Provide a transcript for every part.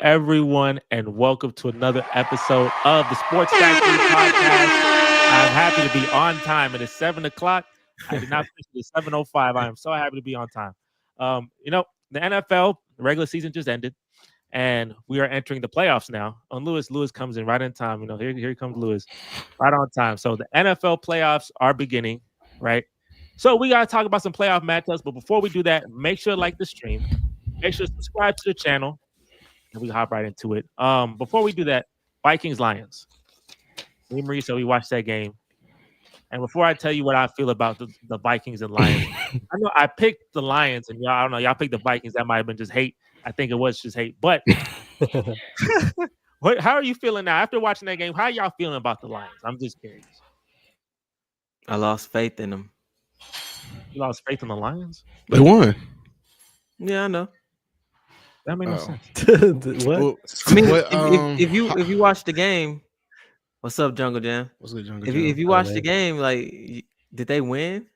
everyone, and welcome to another episode of the Sports Factory Podcast. I'm happy to be on time. It is 7 o'clock. I did not finish it at 7:05. I am so happy to be on time. The NFL regular season just ended, and we are entering the playoffs now. On Lewis comes in right in time. Here comes Lewis, right on time. So the NFL playoffs are beginning, right? So we got to talk about some playoff matchups. But before we do that, make sure to like the stream. Make sure to subscribe to the channel. And we hop right into it. Before we do that, Vikings Lions. Me and Mauricio, we watched that game. And before I tell you what I feel about the Vikings and Lions, I know I picked the Lions, and I don't know, y'all picked the Vikings. That might have been just hate. I think it was just hate. But how are you feeling now after watching that game? How are y'all feeling about the Lions? I'm just curious. I lost faith in them. You lost faith in the Lions? They won. Yeah, I know. That made no sense. What? Well, I mean, what, if you watch the game, what's up, Jungle Jam? what's good, Jungle If Jam? you watch the game, like, did they win,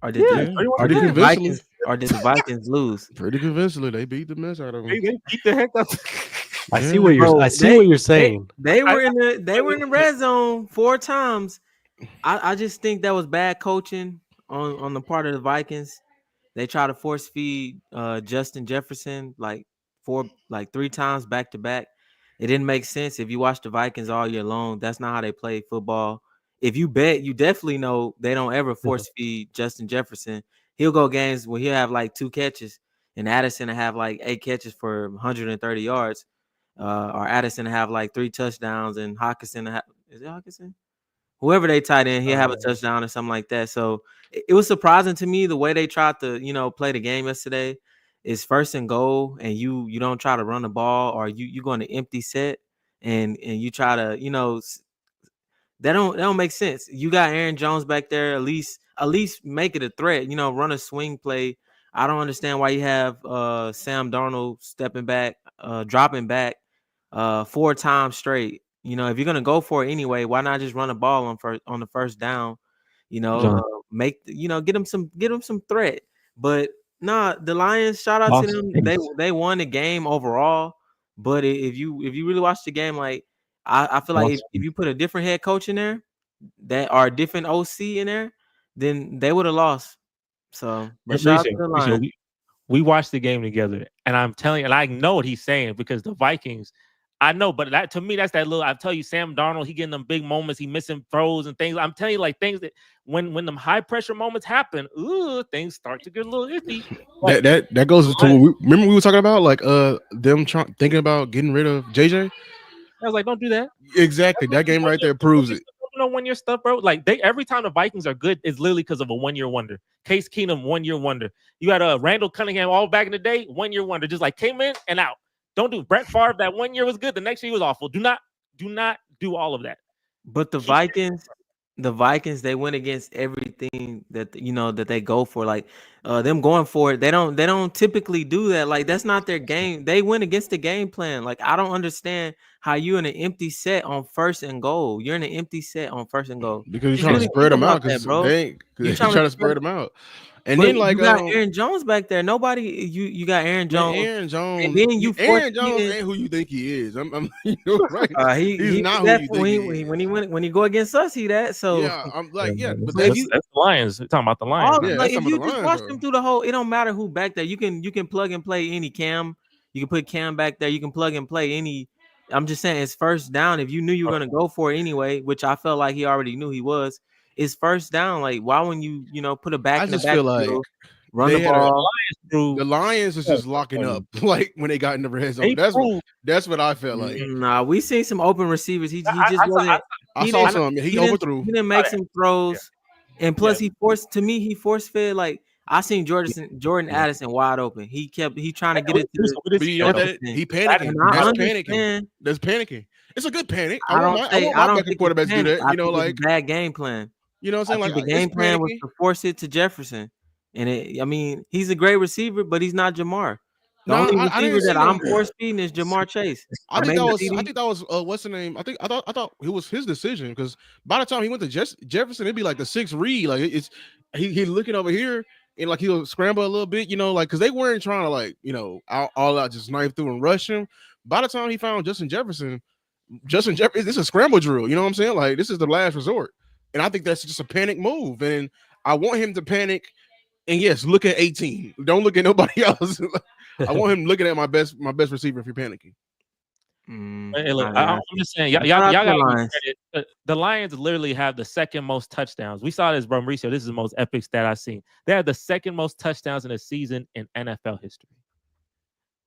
or did Yeah, pretty the convincingly. Vikings or did the Vikings lose? Pretty convincingly, they beat the mess out of them. They beat the heck up. I see what you're saying. They were in the red zone 4 times. I just think that was bad coaching on the part of the Vikings. They try to force feed Justin Jefferson like 3 times back to back. It didn't make sense. If you watch the Vikings all year long, that's not how they play football. If you bet, you definitely know they don't ever force feed Justin Jefferson. He'll go games where he'll have like 2 catches, and Addison will have like 8 catches for 130 yards. Or Addison will have like 3 touchdowns, and Hawkinson is it Hawkinson? Whoever they tight end, he'll have a touchdown or something like that. So it was surprising to me the way they tried to, play the game yesterday. Is 1st and goal, and you don't try to run the ball, or you go in an empty set, and you try to, that don't make sense. You got Aaron Jones back there, at least make it a threat. Run a swing play. I don't understand why you have Sam Darnold stepping back, dropping back 4 times straight. If you're gonna go for it anyway, why not just run a ball on the first down? Get them some threat. But nah, the Lions, shout out to them. They won the game overall. But if you really watch the game, like I feel like if you put a different head coach in there, that or a different OC in there, then they would have lost. So, but shout out to the Lions. We watched the game together, and I'm telling you, and I know what he's saying because the Vikings. I know, but that to me, that's that little. I tell you, Sam Darnold, he getting them big moments, he missing throws and things. I'm telling you, like things that when them high pressure moments happen, things start to get a little iffy. Like, that goes to remember we were talking about like them thinking about getting rid of JJ. I was like, don't do that. Exactly, that game right there proves it. No 1 year stuff, bro. Like every time the Vikings are good, it's literally because of a 1 year wonder. Case Keenum, 1 year wonder. You had Randall Cunningham all back in the day, 1 year wonder, just like came in and out. Don't do Brett Favre. That 1 year was good. The next year was awful. Do not do all of that. But the Vikings, they went against everything that that they go for. Like them going for it, they don't typically do that. Like that's not their game. They went against the game plan. Like I don't understand how you're in an empty set on 1st and goal. You're in an empty set on 1st and goal because you're trying to spread them out. Because you're trying to spread them out. And then like you got Aaron Jones back there. Nobody, you got Aaron Jones. Aaron Jones. And then Aaron Jones ain't who you think he is. I'm right. He's not who you think he is. When he go against us, he that. So yeah, I'm like but that's the Lions. We're talking about the Lions. Like if you just watch them through the whole, it don't matter who back there. You can plug and play any Cam. You can put Cam back there. You can plug and play any. I'm just saying it's 1st down. If you knew you were gonna go for it anyway, which I felt like he already knew he was. It's 1st down. Like, why wouldn't you, put a back in the back? I just feel like run the ball. The Lions is just locking up, like when they got in the red zone. That's what I felt like. Nah, we seen some open receivers. He just wasn't. I saw some. He overthrew. He didn't make some throws, and plus he force fed. Like I seen Jordan Addison wide open. He trying to get it to. He panicking. That's panicking. It's a good panic. I don't think quarterbacks do that. Like bad game plan. You know what I'm saying? Like the game plan was to force it to Jefferson, and he's a great receiver, but he's not Jamar. The only receiver that I'm force feeding is Jamar Chase. I think that was what's the name? I thought it was his decision because by the time he went to Jefferson, it'd be like the 6th read. Like it's he looking over here and like he'll scramble a little bit, like because they weren't trying to like all out just knife through and rush him. by the time he found Justin Jefferson, this is a scramble drill. You know what I'm saying? Like, this is the last resort. And I think that's just a panic move. And I want him to panic. And yes, look at 18. Don't look at nobody else. I want him looking at my best receiver if you're panicking. Hey, look, I'm just saying, y'all got the Lions literally have the second most touchdowns. We saw this, bro, Mauricio. This is the most epic stat I've seen. They have the second most touchdowns in a season in NFL history.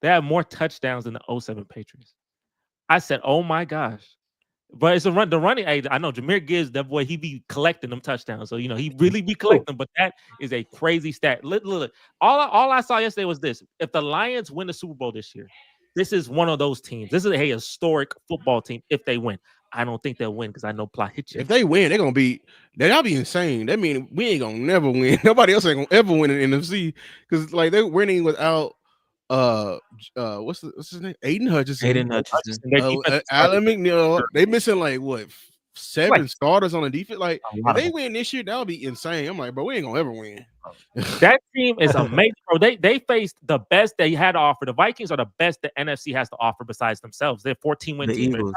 They have more touchdowns than the 07 Patriots. I said, oh my gosh. But it's the running. Hey, I know Jahmyr Gibbs, that boy, he be collecting them touchdowns. So, he really be collecting, but that is a crazy stat. Look, all I saw yesterday was this. If the Lions win the Super Bowl this year, this is one of those teams. This is a historic football team if they win. I don't think they'll win because I know Plot hit you. If they win, they'll be insane. That means we ain't gonna never win. Nobody else ain't gonna ever win in the NFC because like they're winning without what's his name? Aiden Hutchinson. Alan McNeil. They missing like what 7 starters on the defense. Like if they win this year, that'll be insane. I'm like, bro, we ain't gonna ever win. That team is amazing, bro. They faced the best they had to offer. The Vikings are the best the NFC has to offer besides themselves. They're 14-win team. Right?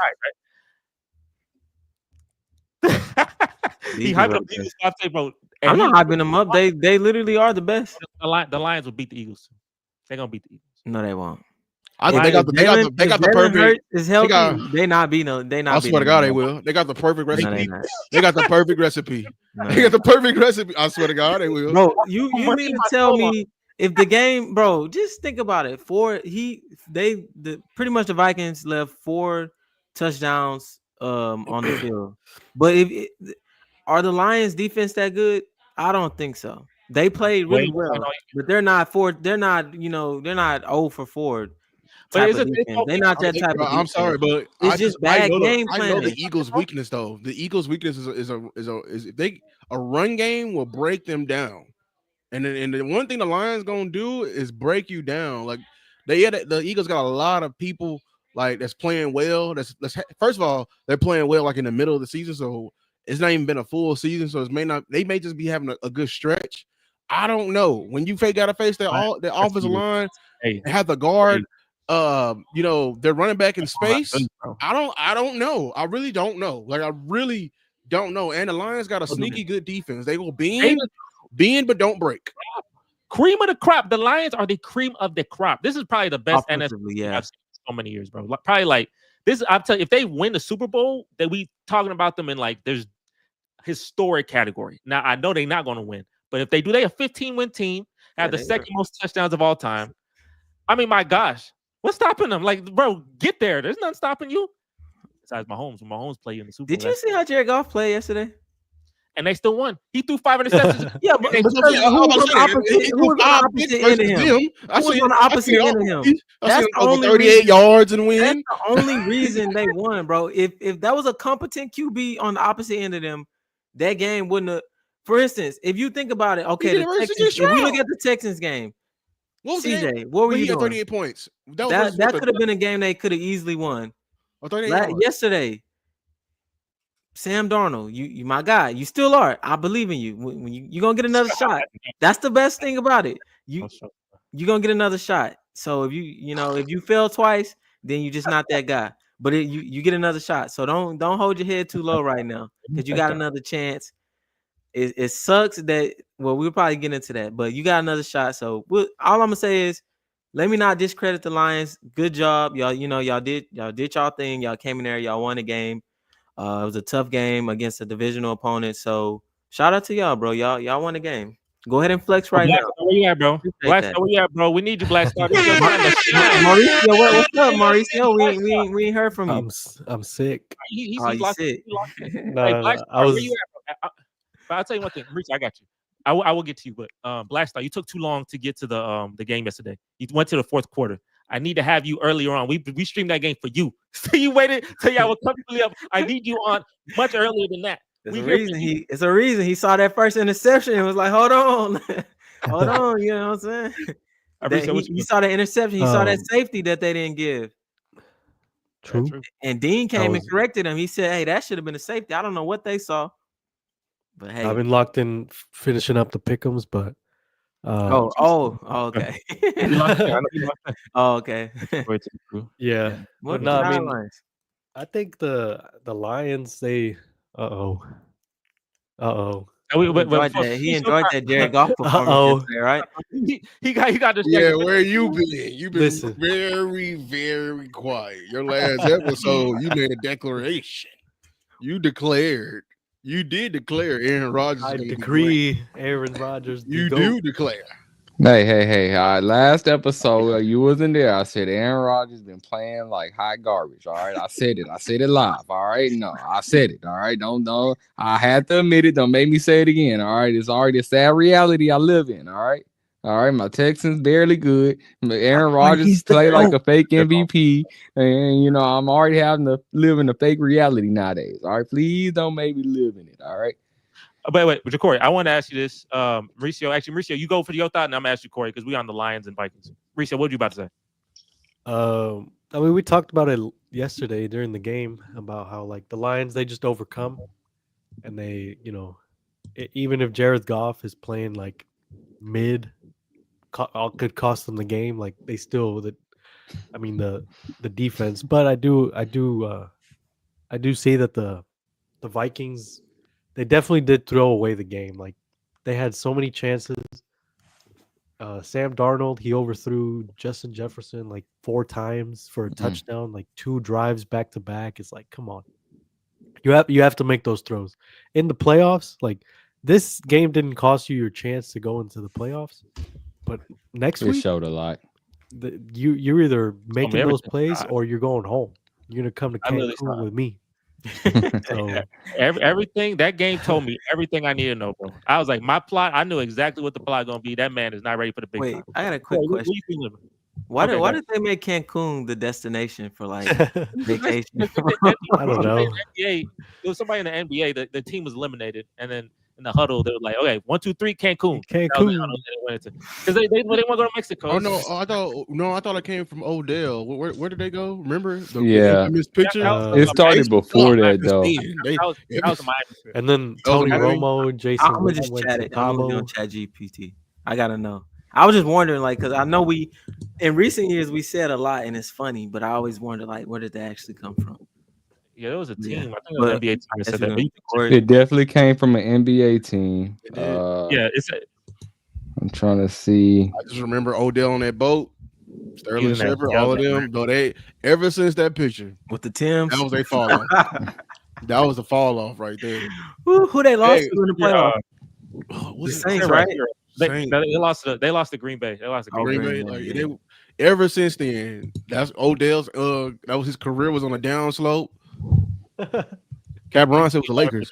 He hyped up the Eagles. I say, bro. I'm not hyping them up. They literally are the best. The Lions will beat the Eagles. They're gonna beat the Eagles. No, they won't. I think they got the perfect. Is healthy. They not beating. They not. I swear to God, they will. They got the perfect recipe. They got the perfect recipe. They got the perfect recipe. I swear to God, they will. Bro, you mean to tell me if the game, bro? Just think about it. Pretty much the Vikings left 4 touchdowns on the field. But are the Lions defense that good? I don't think so. They played really well, but they're not 4. They're not, they're not 0 for 4. They're not that type of defense. I'm sorry, but it's just bad game plan. I know the Eagles' weakness, though. The Eagles' weakness is if a run game will break them down, and the one thing the Lions gonna do is break you down. Like the Eagles got a lot of people like that's playing well. That's first of all, they're playing well like in the middle of the season, so it's not even been a full season, so they may just be having a good stretch. I don't know. When you got to face the offensive line and have the guard, their running back in space. I don't know. I really don't know. Like I really don't know. And the Lions got a sneaky good defense. They will bend but don't break. Cream of the crop. The Lions are the cream of the crop. This is probably the best NFC I've seen in so many years, bro. Probably like this. I'm telling you, if they win the Super Bowl, that we talking about them in like there's historic category. Now I know they're not going to win. But if they do, they a 15-win team, have the second most touchdowns of all time. I mean, my gosh, what's stopping them? Like, bro, get there. There's nothing stopping you. Besides Mahomes, when Mahomes played in the Super Bowl. Did you see how Jared Goff played yesterday? And they still won. He threw 5 interceptions. Yeah, but who was on the opposite end of him? I was on the opposite end of him. That's only 38 yards and win. That's the only reason they won, bro. If that was a competent QB on the opposite end of them, that game wouldn't have. For instance, if you think about it, okay, if we look at the Texans game, CJ, what were you doing? 38 points. That could have been a game they could have easily won. Yesterday, Sam Darnold, you my guy, you still are. I believe in you. When you're gonna get another shot. That's the best thing about it. You're gonna get another shot. So if you fail twice, then you're just not that guy. But you get another shot. So don't hold your head too low right now because you got another chance. It sucks that we'll probably get into that, but you got another shot. So all I'm gonna say is, let me not discredit the Lions. Good job, y'all. Y'all did y'all thing. Y'all came in there. Y'all won the game. It was a tough game against a divisional opponent. So shout out to y'all, bro. Y'all won the game. Go ahead and flex right now. Where you at, bro? Blackstar, where you at, bro? We need you, Blackstar. Mauricio, what's up, Mauricio? We ain't heard from you. I'm sick. He's sick. But I'll tell you one thing, Rich, I got you. I will get to you, but Blackstar, you took too long to get to the game yesterday. You went to the fourth quarter. I need to have you earlier on. We streamed that game for you. So you waited till y'all was comfortably up. I need you on much earlier than that. It's a reason he saw that first interception and was like, hold on. Hold on, you know what I'm saying? He saw that interception, he saw that safety that they didn't give. True. And Dean came and corrected him. He said, hey, that should have been a safety. I don't know what they saw. But hey, I've been locked in finishing up the pick'ems, but Okay. You lost it. I know you lost it. Oh, okay. Wait till the crew. Yeah. What no, I mean, sidelines? I think the Lions, they uh-oh. And we, He but enjoyed for that. He peace, enjoyed that Jared Goff performance Uh-oh. yesterday, right? he got distracted. Yeah, where you been? You've been Listen. very, very quiet. Your last episode, you made a declaration. You did declare Aaron Rodgers is I going to be great. decree Aaron Rodgers. You do declare. Hey. Last episode, you wasn't there. I said Aaron Rodgers been playing like hot garbage. All right. I said it live. All right. No, I said it. All right. Don't. I had to admit it. Don't make me say it again. All right. It's already a sad reality I live in. All right. All right. My Texans barely good. Aaron Rodgers play like a fake MVP. And, I'm already having to live in a fake reality nowadays. All right. Please don't make me live in it. All right. Wait, Corey, I want to ask you this. Mauricio, you go for your thought, and I'm going to ask you, Corey, because we on the Lions and Vikings. Mauricio, what were you about to say? I mean, we talked about it yesterday during the game about how, like, the Lions, they just overcome. And they, even if Jared Goff is playing, like, mid, could cost them the game. Like, they still, the defense. But I do see that the Vikings, they definitely did throw away the game. Like, they had so many chances. Sam Darnold, he overthrew Justin Jefferson like 4 times for a touchdown, like 2 drives back to back. It's like, come on. You have to make those throws. In the playoffs, like, this game didn't cost you your chance to go into the playoffs. But next It week, showed a lot. you're either making those everything. plays or you're going home. You're gonna come to Cancun with me. So Everything that game told me everything I need to know, bro. I was like, my plot. I knew exactly what the plot is gonna be. That man is not ready for the big Wait, time. I got a quick question. What you feeling? Why did they make Cancun the destination for like vacation? I don't know. There was somebody in the NBA. The team was eliminated, and then in the huddle, they were like, "Okay, 1, 2, 3, Cancun." Because they want to go to Mexico. Oh no! I thought it came from Odell. Where did they go? Remember? Yeah. This picture. It started before that, though. That was Miami. And then Tony Romo, Jason. I'm gonna just chat it. I'm gonna go on Chat GPT. I gotta know. I was just wondering, like, because I know in recent years we said a lot and it's funny, but I always wonder, like, where did that actually come from? Yeah, there was a team. Yeah. I think it was an NBA team that said that. It definitely came from an NBA team. I'm trying to see. I just remember Odell on that boat, Sterling Using that Shepard, all of them. But they ever since that picture with the Timbs, that was a fall off. That was a fall off right there. Who they lost to in the playoff? The Saints, right? They lost to Green Bay. They lost to Green Bay. Like, ever since then, that's Odell's. That was his career was on a down slope. Cabron said it was the Lakers.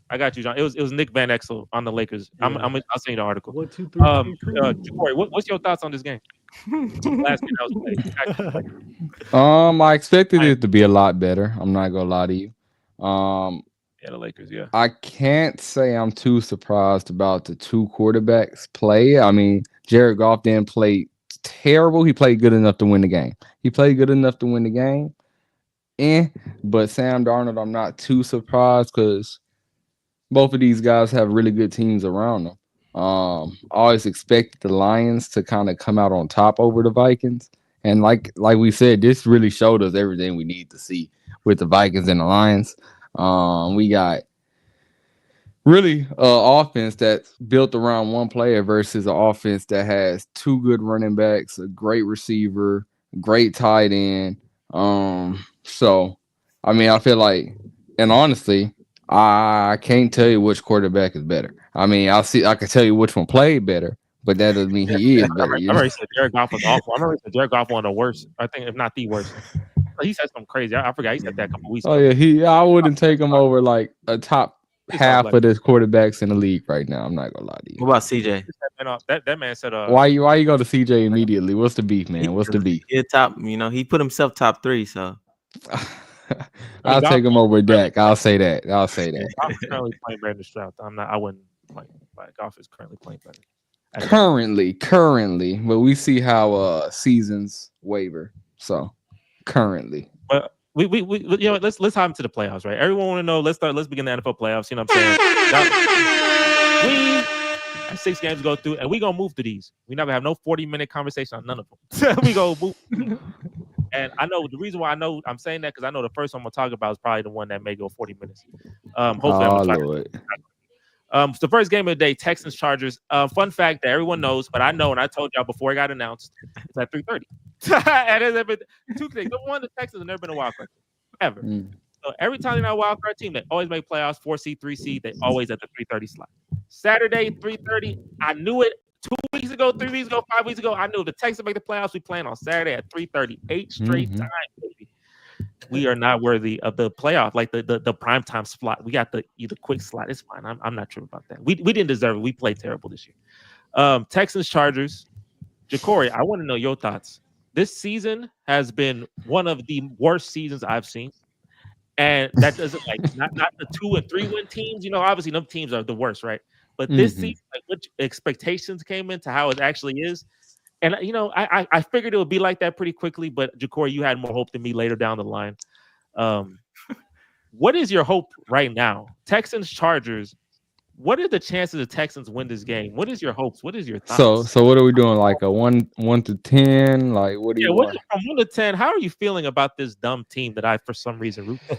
I got you, John. It was Nick Van Exel on the Lakers. Yeah. I'll send you the article. 1, 2, 3. Corey, what's your thoughts on this game? Last game that was played. I expected it to be a lot better. I'm not gonna lie to you. Yeah, the Lakers. Yeah. I can't say I'm too surprised about the 2 quarterbacks play. I mean, Jared Goff didn't play terrible. He played good enough to win the game. But Sam Darnold, I'm not too surprised because both of these guys have really good teams around them. I always expected the Lions to kind of come out on top over the Vikings. And like we said, this really showed us everything we need to see with the Vikings and the Lions. We got really offense that's built around one player versus an offense that has 2 good running backs, a great receiver, great tight end. So, I mean, I feel like, and honestly, I can't tell you which quarterback is better. I mean, I can tell you which one played better, but that doesn't mean he is better. I already said Jared Goff was awful. I remember he said Jared Goff one of the worst. I think, if not the worst. He said something crazy. I forgot. He said that a couple weeks ago. Oh yeah, I wouldn't take him over like a top half of the quarterbacks in the league right now. I'm not gonna lie to you. What about CJ? That man said, why you go to CJ immediately? What's the beef, man? What's the beef? He top. He put himself top 3. So I'll take him over Dak. I'll say that. Goff is currently playing better than Stroud. I wouldn't like Goff is currently playing better. Currently, but we see how seasons waver. So currently, but we let's hop into the playoffs, right? Everyone want to know. Let's begin the NFL playoffs. You know what I'm saying? and 6 games to go through, and we gonna move to these. We never have no 40-minute conversation on none of them. We go move. And I know the reason why I'm saying that because I know the first one I'm gonna talk about is probably the one that may go 40 minutes. Hopefully, I'm gonna try. The first game of the day, Texans Chargers. Fun fact that everyone knows, but I know, and I told y'all before it got announced, it's at 3:30. And there's been 2 things. Number one, the Texans have never been a wild card ever. So every time they're not a wild card team, they always make playoffs, 4 seed, 3 seed. They always at the 3:30 slot. Saturday, 3:30. I knew it 2 weeks ago, 3 weeks ago, 5 weeks ago. I knew if the Texans make the playoffs, we playing on Saturday at 3:30. 8 straight times, baby. We are not worthy of the playoff, like the primetime slot. We got the quick slot. It's fine. I'm not sure about that. We didn't deserve it. We played terrible this year. Texans Chargers. Ja'Cory, I want to know your thoughts. This season has been one of the worst seasons I've seen. And that doesn't not the 2 and 3 win teams. Obviously, them teams are the worst, right? But this season, what expectations came into how it actually is. And, I figured it would be like that pretty quickly. But, Ja'Cory, you had more hope than me later down the line. What is your hope right now? Texans, Chargers. What are the chances the Texans win this game? What is your hopes? What is your thoughts? So what are we doing? Like a 1 to 10? Like what do you want? From 1 to 10, how are you feeling about this dumb team that I for some reason root for?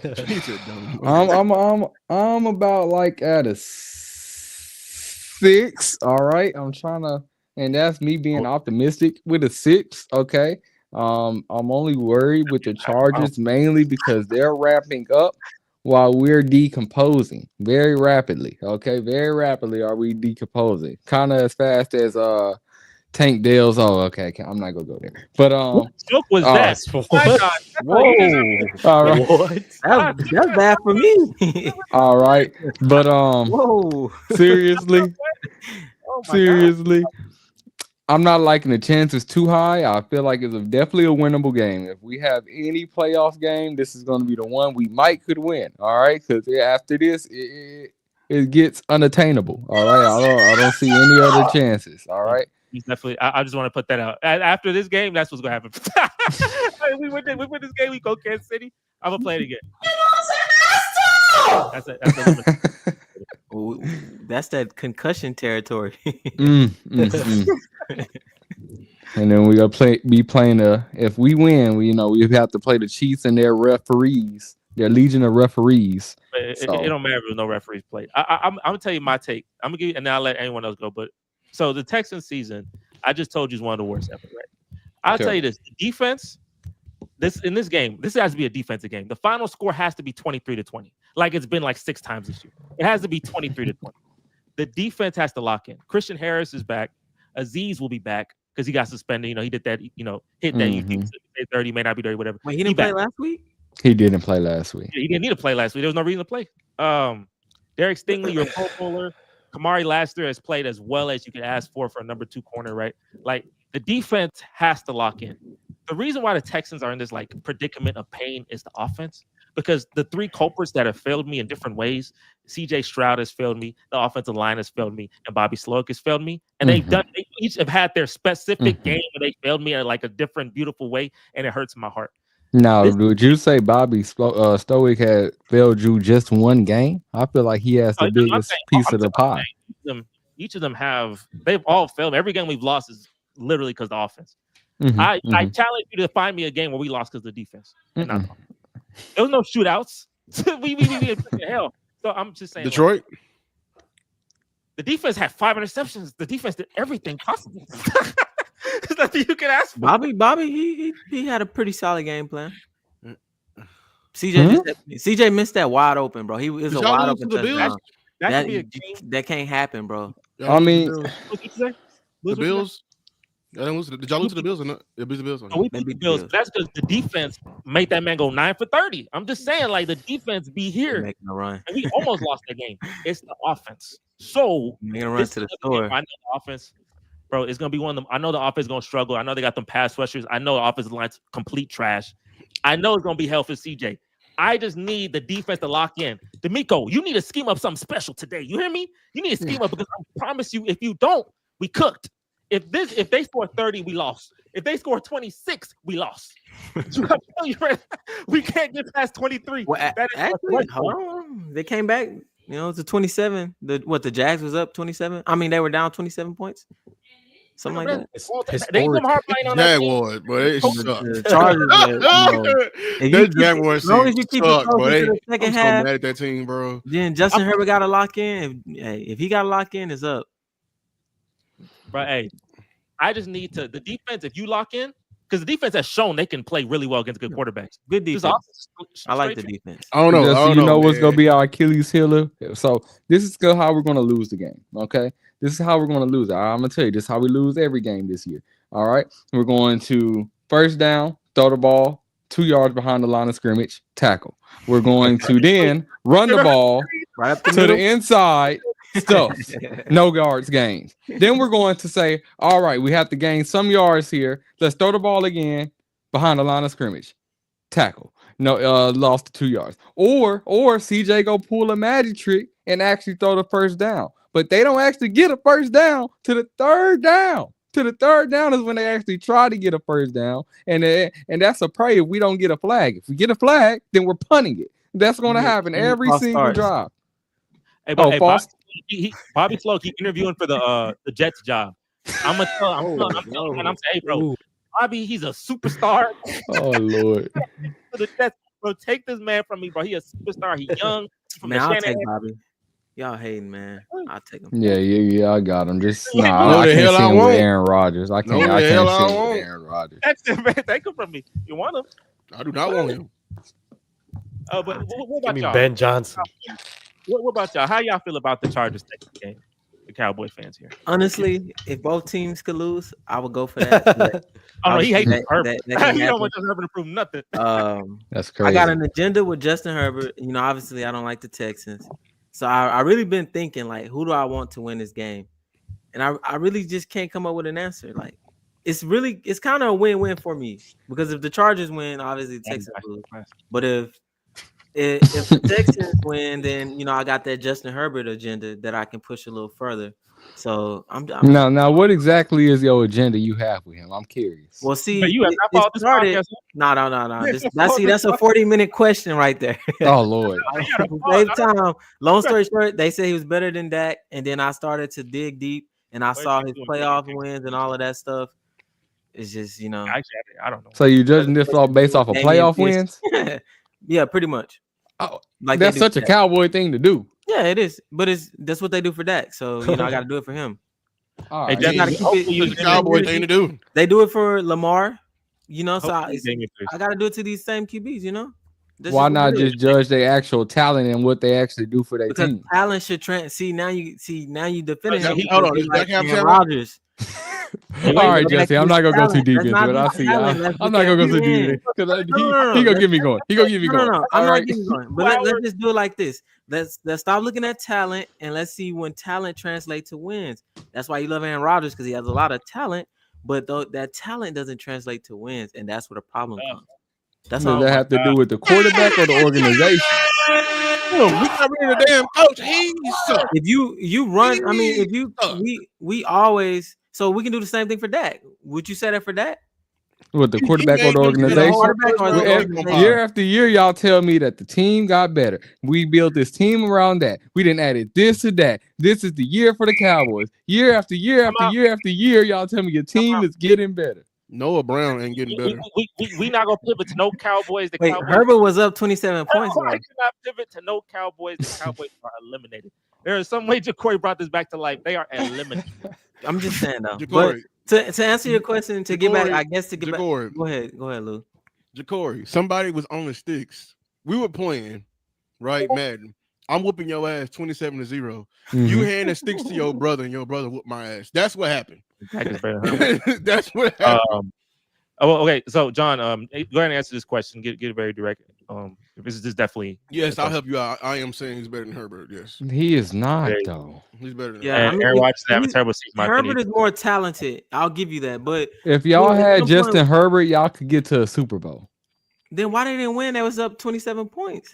I'm about like at a 6. All right. I'm trying to, and that's me being optimistic with a 6. Okay. I'm only worried with the Chargers mainly because they're wrapping up while we're decomposing very rapidly. Okay, very rapidly are we decomposing. Kind of as fast as Tank Dale's. Oh, okay, I'm not gonna go there. But what joke was that? Whoa! All right, what? That's bad for me. All right, but whoa! Seriously, seriously. I'm not liking the chances too high. I feel like it's definitely a winnable game. If we have any playoff game, this is going to be the one we could win. All right, because after this, it gets unattainable. All right, I don't see any other chances. All right, he's definitely. I just want to put that out. After this game, that's what's going to happen. we win this game. We go Kansas City. I'm gonna play it again. That's it. That's that concussion territory. And then we gotta be playing if we win, we have to play the Chiefs and their referees, their legion of referees. It don't matter if no referees play. I'm gonna tell you my take. I'm gonna give you, and then I'll let anyone else go. But so the Texans season, I just told you is one of the worst ever, right? I'll tell you this: the defense. In this game, this has to be a defensive game. The final score has to be 23-20, like it's been like 6 times this year. It has to be 23-20. The defense has to lock in. Christian Harris is back. Aziz will be back because he got suspended. He did that. Hit that. You think 30, may not be 30, whatever. Wait, he didn't play last week. He didn't play last week. Yeah, he didn't need to play last week. There was no reason to play. Derek Stingley, your Pro Bowler. Kamari Lassiter has played as well as you could ask for a number 2 corner, right? Like the defense has to lock in. The reason why the Texans are in this predicament of pain is the offense, because the 3 culprits that have failed me in different ways, CJ Stroud has failed me, the offensive line has failed me, and Bobby Slowick has failed me. And they each have had their specific game where they failed me in a different, beautiful way, and it hurts my heart. Now, would you say Bobby Stoic had failed you just one game? I feel like he has the biggest piece of the pie. Each of them they've all failed. Every game we've lost is literally because of the offense. I challenge you to find me a game where we lost because of the defense. There was no shootouts. we didn't hell. So I'm just saying. Detroit. The defense had 5 interceptions. The defense did everything possible. There's nothing you can ask for. Bobby, he had a pretty solid game plan. CJ missed that wide open, bro. He was a wide open touchdown. That can't happen, bro. I mean, the Bills. Did y'all lose to the Bills or not? It beat the Bills. We beat the Bills. That's because the defense made that man go 9 for 30. I'm just saying, the defense be here. Making a run. And we almost lost that game. It's the offense. So making a run to the store. I know the offense, bro. It's gonna be one of them. I know the offense is gonna struggle. I know they got them pass rushers. I know the offensive line's complete trash. I know it's gonna be hell for CJ. I just need the defense to lock in. D'Amico, you need to scheme up something special today. You hear me? You need to scheme up because I promise you, if you don't, we cooked. If they score 30, we lost. If they score 26, we lost. We can't get past 23. Well, actually, hold on. They came back You know, it's a 27. The Jags was up 27. I mean, they were down 27 points. Something like that. It's They give them historic. hard playing on that team. Jaguars, but it sucked. The Chargers, That Jaguars as long as team you keep it sucked, close bro. to the I'm second so half, mad at that team, bro. then Justin Herbert got to lock in. If he got to lock in, it's up. But hey, I just need the defense. If you lock in, because the defense has shown they can play really well against good quarterbacks. Good Just defense. off- I like the straight- defense. I don't know. Just I so don't you know what's man. gonna be our Achilles heel. So this is how we're gonna lose the game. Okay, this is how we're gonna lose. I'm gonna tell you this is how we lose every game this year. All right, we're going to first down, throw the ball 2 yards behind the line of scrimmage, tackle. We're going to then run the ball Right up the to middle. the inside, stuff, no yards gained. Then we're going to say, all right, we have to gain some yards here. Let's throw the ball again behind the line of scrimmage, tackle. No, lost 2 yards. Or CJ go pull a magic trick and actually throw the first down. But they don't actually get a first down to the third down. To the third down is when they actually try to get a first down, and that's a prey if we don't get a flag. If we get a flag, then we're punting it. That's going to happen every false single starts. drive. Hey, but, false. Bobby Sloak, he interviewing for the Jets job. I'm gonna tell him, and I'm saying, hey, bro, Ooh. Bobby, he's a superstar. Oh Lord. For the Jets, bro, take this man from me, bro. He a superstar. He young. From Man, the I'll Shanahan- take Bobby. Y'all hating, man. I'll take him. Yeah, I got him. Just No, I the can't hell I see him with won't. Aaron Rodgers. I can't. No, I the can't hell I see him with won't. Aaron Rodgers. That's it, man. Take him from me. You want him? I do not want him. But what Give about me y'all? Ben Johnson. What about y'all? How y'all feel about the Chargers taking the game? The Cowboy fans here. Honestly, if both teams could lose, I would go for that. But Oh no, he hates that- Herbert. that can He don't happen. want Justin Herbert to prove nothing. That's crazy. I got an agenda with Justin Herbert. You know, obviously, I don't like the Texans, so I really been thinking like, who do I want to win this game? And I really just can't come up with an answer. Like, it's kind of a win-win for me because if the Chargers win, obviously the Texans lose. But if the Texans win, then you know I got that Justin Herbert agenda that I can push a little further. So I'm Now, what exactly is your agenda you have with him? I'm curious. well. See, But you have not followed this started. podcast. No. That's a 40-minute question right there. Oh Lord. Same time. Long story short, they say he was better than Dak, and then I started to dig deep, and I saw his playoff wins and all of that stuff. It's just Actually, I don't know. So you judging this based off of playoff wins? Yeah, pretty much. Oh, like that's such a Cowboy thing to do. Yeah, it is. But that's what they do for Dak. So I got to do it for him. All Hey, right. Jeff, gotta keep it- It's a Cowboy thing to do. They do it for Lamar. So Hopefully they get this. I got to do it to these same QBs. That's Why just what not it is. just judge their actual talent and what they actually do for their Because team? talent should see now you defending him. Hold on, because does Dak have Aaron talent? Rodgers. All right, go back Jesse. to I'm not his gonna go too talent. deep That's into not it. I his see. talent. Let's I'm look not gonna go at too deep him. into it because No. he gonna get me going. He gonna get me going. No. I'm All not right. getting going. But let's just do it like this. Let's stop looking at talent and let's see when talent translates to wins. That's why you love Aaron Rodgers because he has a lot of talent, but that talent doesn't translate to wins, and that's where the problem comes. That's all. Does that have to do with the quarterback or the organization? We got rid of the damn coach. He sucks. If you run, I mean, if you Suck. we always so we can do the same thing for Dak. Would you say that for Dak? With the quarterback or the ain't gonna do The organization? quarterback or the Well, organization? Year after year, y'all tell me that the team got better. We built this team around that. We didn't add this to that. This is the year for the Cowboys. Year after year after year after year, y'all tell me your team is getting better. Noah Brown ain't getting better. We not gonna pivot to no Cowboys. The Wait, Cowboys. Herbert was up 27 points. I though. cannot pivot to no Cowboys. The Cowboys are eliminated. There is some way Jacory brought this back to life. They are eliminated. I'm just saying though. But Jacory, to answer your question, to get back, Jacory, I guess to get back. Jacory, Go ahead, Lou. Jacory. Somebody was on the sticks. We were playing, right, Madden. I'm whooping your ass 27-0. You Mhm. hand the sticks to your brother, and your brother whooped my ass. That's what happened. Dak is better than Herbert. That's what happened. Okay. So John, go ahead and answer this question. Get it very direct. This is definitely Yes, I'll help you out. I am saying he's better than Herbert. Yes, He is not There you though. he's better than Yeah, Herbert. And I mean, Aaron Rodgers have a he's- terrible season. in my Herbert opinion. is more talented. I'll give you that. But If y'all Well, had some Justin point- Herbert, y'all could get to a Super Bowl. then why they didn't win? They was up 27 points.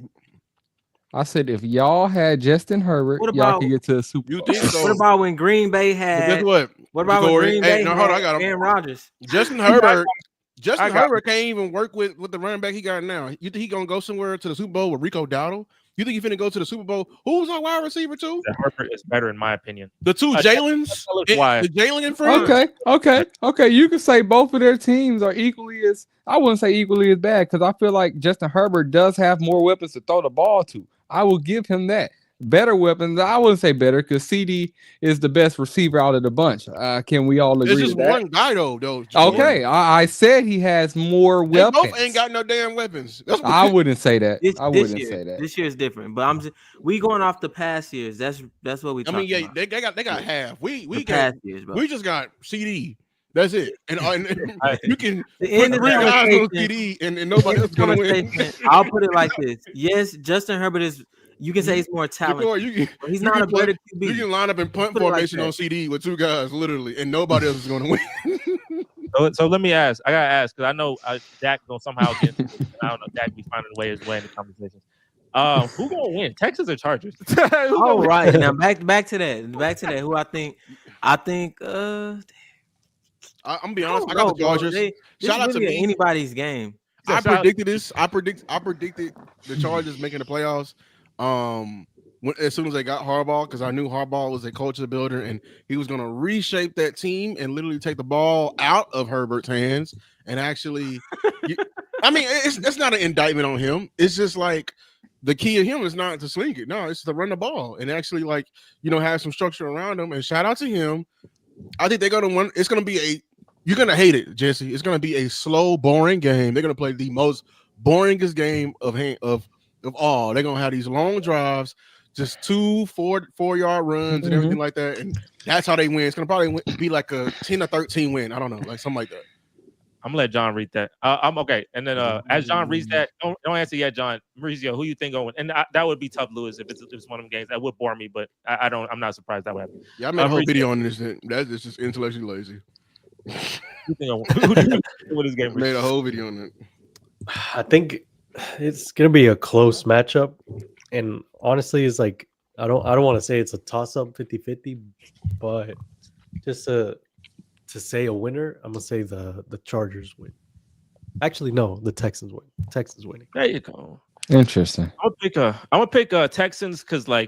I said if y'all had Justin Herbert, What y'all about- could get to a Super You Bowl. think so? What about when Green Bay But had? guess what? What about when Jacory, Green hey, Bay no, hold on, I had got him. Aaron Rodgers? Justin Herbert. I Justin got Herbert can't even work with the running back he got now. You think he gonna go somewhere to the Super Bowl with Rico Dowdle? You think you finna go to the Super Bowl? Who's our wide receiver too? The Herbert is better in my opinion. The two Jalen's. Why? The Jalen in front. Okay. You can say both of their teams are equally as. I wouldn't say equally as bad because I feel like Justin Herbert does have more weapons to throw the ball to. I will give him that. Better weapons. I wouldn't say better because CD is the best receiver out of the bunch. Can we all agree? It's just to that? one guy though. Okay, I said he has more They weapons. both ain't got no damn weapons. I wouldn't say that. I wouldn't year, say that. This year is different, but we going off the past years. That's what we. I mean, yeah, about. they got half. We the got past years, bro. we just got CD. That's it. And you can The put end of 3 the guys on conversation- CD and nobody else is gonna win. I'll put it like this: yes, Justin Herbert is. You can say he's more talented. He's not a better QB. You can line up in punt Put it like formation that. on CD with 2 guys, literally, and nobody else is going to win. So let me ask. I gotta ask because I know Dak gonna somehow get. I don't know. Dak be finding his way in the conversation. Who gonna win? Texans or Chargers? All right, now back to that. Back to that. Who I think. I'm gonna be honest. I got the Chargers. Shout out to me. Anybody's game. I predicted this. I predicted the Chargers making the playoffs. As soon as they got Harbaugh, because I knew Harbaugh was a culture builder and he was going to reshape that team and literally take the ball out of Herbert's hands and actually. I mean, it's not an indictment on him. It's just like the key of him is not to sling it. No, it's to run the ball and actually have some structure around him. And shout out to him. I think they're going to win. It's going to be you're going to hate it, Jesse. It's going to be a slow, boring game. They're going to play the most boringest game of all. They're going to have these long drives, just 2 4-yard runs and everything like that. And that's how they win. It's going to probably be like a 10-13 win. I don't know, like something like that. I'm gonna let John read that. I'm okay. And then as John reads that, don't answer yet, John. Mauricio, who you think going? And that would be tough, Lewis, if it's one of them games. That would bore me, but I'm not surprised that would happen. Yeah, I made a whole video on this. That's just intellectually lazy. Who do you think with this game? Made a whole video on it. I think it's gonna be a close matchup, and honestly, it's like I don't want to say it's a toss-up 50-50, but just to say a winner, I'm gonna say the Chargers win. Actually, no, the Texans win. Texans winning. There you go. Interesting. I'm gonna pick Texans because I'm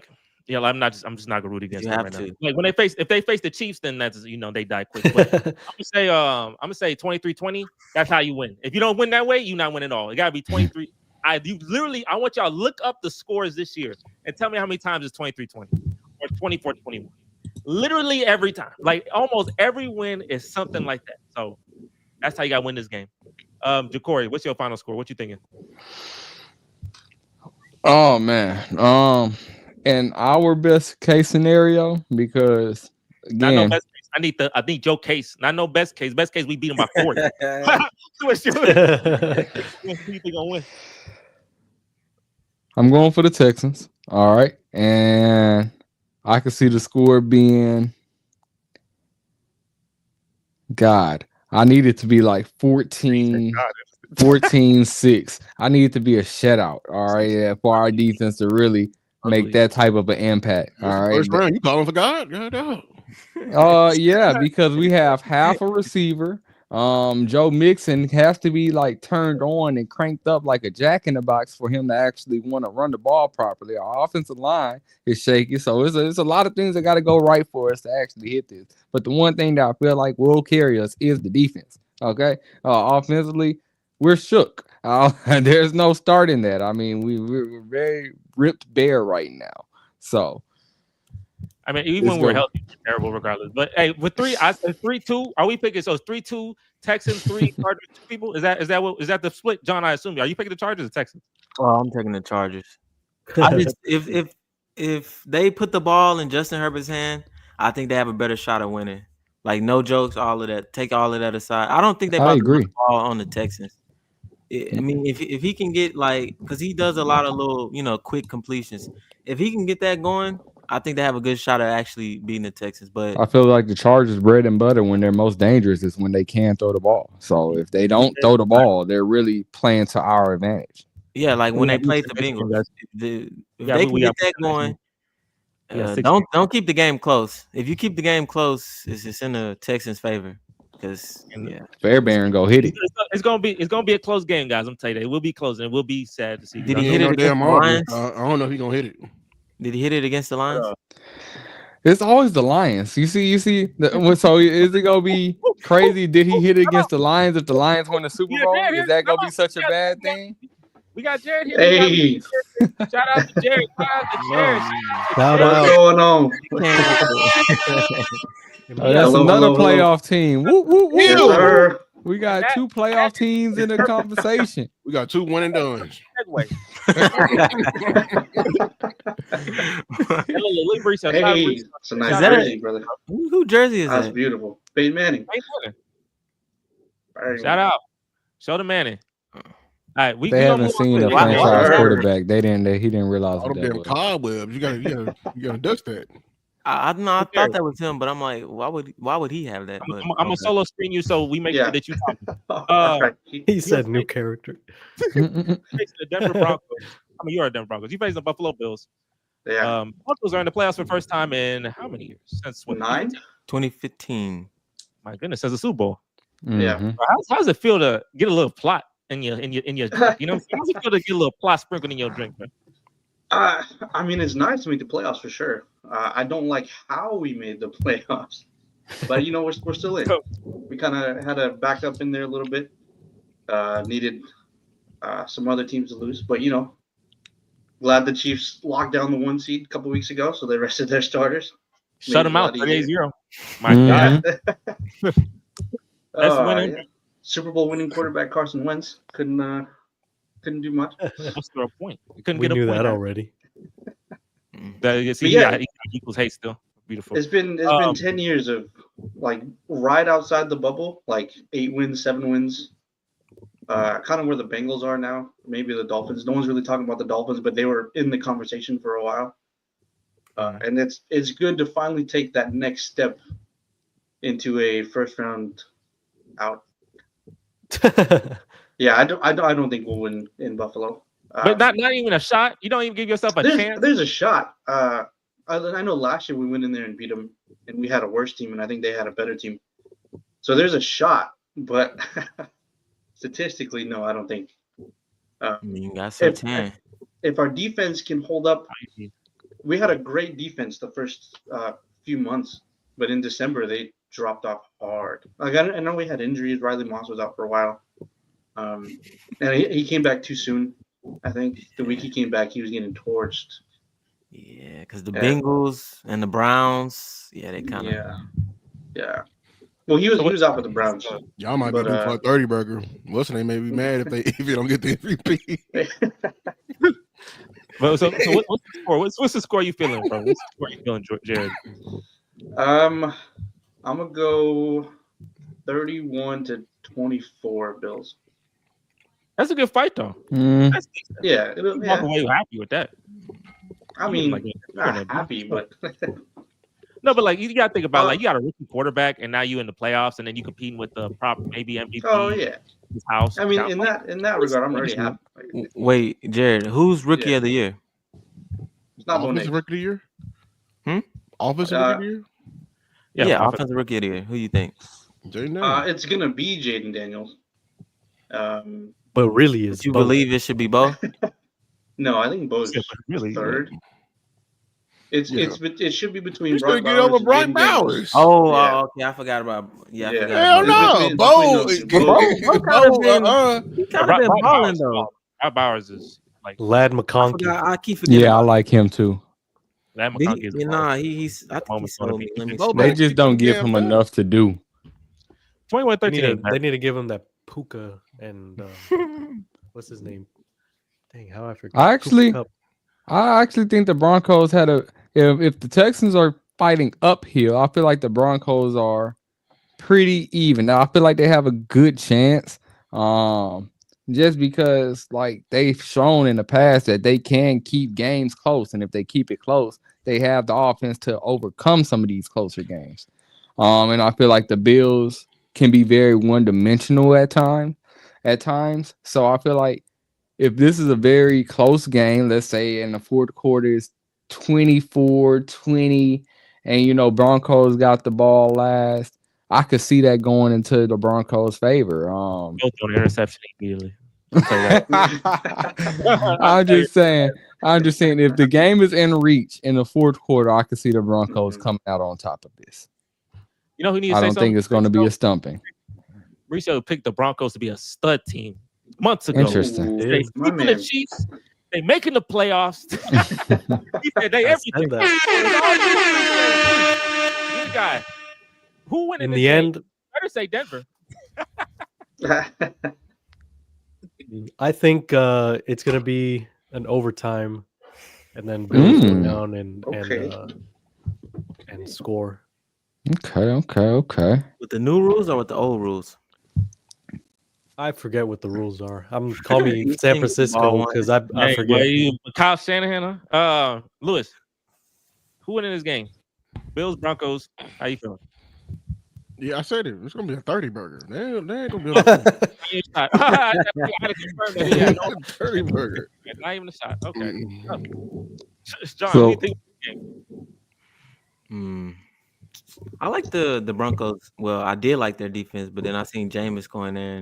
just not gonna root against them right now. Like when if they face the Chiefs, then that's they die quick. But I'm gonna say 23-20. That's how you win. If you don't win that way, you not win at all. It gotta be 23. I want y'all to look up the scores this year and tell me how many times it's 23-20 or 24-21. Literally every time. Like almost every win is something like that. So that's how you gotta win this game. Ja'Cory, what's your final score? What you thinking? Oh man. In our best case scenario, because again, not no best case. I need Joe case. Not no best case. Best case, we beat him by 40. What's your, who you think gonna win? I'm going for the Texans. All right. And I can see the score being I need it to be like 14-6. I need it to be a shutout. All right. Yeah, for our defense to really make that type of an impact. All right. First round, you calling for God? God. Yeah, because we have half a receiver. Joe Mixon has to be like turned on and cranked up like a jack in the box for him to actually want to run the ball properly. Our offensive line is shaky, so it's a lot of things that got to go right for us to actually hit this. But the one thing that I feel like will carry us is the defense. Okay, offensively, we're shook. There's no starting that. I mean, we're very ripped bare right now. So. I mean, even when we're healthy, we're terrible regardless. But hey, with 3-2, are we picking? So it's 3-2 Texans, 3 Chargers, 2 people. Is that the split, John? I assume. Are you picking the Chargers or Texans? Oh, I'm taking the Chargers. I just if they put the ball in Justin Herbert's hand, I think they have a better shot of winning. Like no jokes, all of that. Take all of that aside. I don't think they put the ball on the Texans. I mean, if he can get because he does a lot of little quick completions. If he can get that going, I think they have a good shot at actually beating the Texans. But I feel like the Chargers' bread and butter when they're most dangerous is when they can throw the ball. So if they don't throw the ball, they're really playing to our advantage. Yeah, like when they played the Bengals, if they can get that going, don't keep the game close. If you keep the game close, it's in the Texans' favor. because Fairbairn go hit it. It's gonna be a close game, guys. I'm telling you, it will be close, and it will be sad to see. Did he hit it against the Lions? I don't know if he's gonna hit it. Did he hit it against the Lions? It's always the Lions. You see. So is it gonna be crazy? Did he hit it against the Lions? If the Lions win the Super Bowl, is that gonna be such a bad thing? We got Jared here. Hey, Shout out to Jared. Shout what's out. going on? That's Hello, another hello. playoff team. Woo, woo, woo. Yes, sir. We got two playoff teams in the conversation. We got 2 one and dones. Hey, it's a nice Is that jersey, brother. Who jersey is That's that? beautiful. Peyton Manning. Very Shout out. Show the Manning. All right, we They gonna haven't move seen on a to it. franchise Wow. quarterback. He didn't realize All what them that damn was. cobwebs. You gotta dust that. I thought that was him, but I'm like, why would he have that? But, I'm gonna solo screen you so we make Yeah. sure that you talk. All right. He said new character. The Denver Broncos. I mean, you are Denver Broncos. You face the Buffalo Bills. Yeah. Broncos are in the playoffs for the first time in how many years? Since what? 9? 2015. My goodness, as a Super Bowl. Yeah. Mhm. How does it feel to get a little plot in your drink? You know, how does it feel to get a little plot sprinkled in your drink, man? I mean, it's nice to make the playoffs for sure. I don't like how we made the playoffs, but we're still in. We kind of had a backup in there a little bit. Needed some other teams to lose, but glad the Chiefs locked down the 1 seed a couple weeks ago, so they rested their starters. Shut them out, 38-0. My Mhm. God. That's winning. Yeah. Super Bowl winning quarterback Carson Wentz couldn't do much. Let's throw a point. You couldn't We get a knew point. that already. See, Yeah. he equals hate still. Beautiful. It's been 10 years of like right outside the bubble, like 8 wins, 7 wins. Kind of where the Bengals are now. Maybe the Dolphins. No one's really talking about the Dolphins, but they were in the conversation for a while. And it's good to finally take that next step into a first round out. Yeah, I don't think we'll win in Buffalo. But not even a shot. You don't even give yourself a chance. There's a shot. I know last year we went in there and beat them, and we had a worse team, and I think they had a better team. So there's a shot, but statistically, no, I don't think. You got some 10. If our defense can hold up, we had a great defense the first few months, but in December they dropped off hard. Like I know we had injuries. Riley Moss was out for a while, and he came back too soon. I think the week he came back, he was getting torched. Yeah, because the Bengals and the Browns, they kind of. Yeah. Well, he was out with the Browns. Y'all might be due for a 30 burger. Wilson they may be mad if you don't get the MVP. Well, so what's the score? What's the score you feeling, bro? What's the score you feeling, Jared? I'm gonna go 31-24 Bills. That's a good fight, though. That's decent. Yeah, Walk away happy with that. I mean, not happy, but no, but like you gotta think about you got a rookie quarterback, and now you in the playoffs, and then you competing with the maybe MVP. Oh yeah, his house. I mean, in that regard, I'm already happy. Wait, Jared, who's rookie of the year? It's not Offensive rookie of the year. Offensive rookie of the year. Yeah, offensive rookie of the year. Who you think? It's gonna be Jaden Daniels. But really, do you believe it should be Bo? No, I think Bo's really third. It should be between He's Brock gonna get over Bowers Brock and Jaden Daniels. Bowers. Oh, okay. I forgot about. Hell Between no, those two. Bo. He kind of been balling though. Brock Bowers is like Lad McConkey. I keep forgetting. Yeah, I like him too. Lad McConkey is he's. I think he's sold me. Let me Bo see. They just don't give him enough to do. 21-13. They need to give him that Puka and what's his name? Dang, how I forgot. I actually Cooper Kupp. I actually think the Broncos had if the Texans are fighting uphill, I feel like the Broncos are pretty even. Now I feel like they have a good chance. Just because like they've shown in the past that they can keep games close, and if they keep it close, they have the offense to overcome some of these closer games. And I feel like the Bills can be very one-dimensional at times. So I feel like if this is a very close game, let's say in the fourth quarter is 24-20, and Broncos got the ball last, I could see that going into the Broncos' favor. Both on interception immediately. I'll tell you that. I'm just saying if the game is in reach in the fourth quarter, I could see the Broncos coming out on top of this. You know who needs to I say don't think it's going to be a stumping. Mauricio picked the Broncos to be a stud team months ago. Interesting. They beating the Chiefs. They making the playoffs. He said they everything. Good guy. Who went In the end, better say Denver. I think it's gonna be an overtime, and then Bills go down and score. Okay. With the new rules or with the old rules? I forget what the rules are. I'm call me San Francisco because I forget. Kyle Shanahan, Lewis. Who went in this game? Bills, Broncos. How you feeling? Yeah, I said it. It's gonna be a 30 burger. They ain't gonna be a 30 burger. Not even a shot. Okay. John, So- what do you think of the game? I like the Broncos. Well, I did like their defense, but then I seen Jameis go in there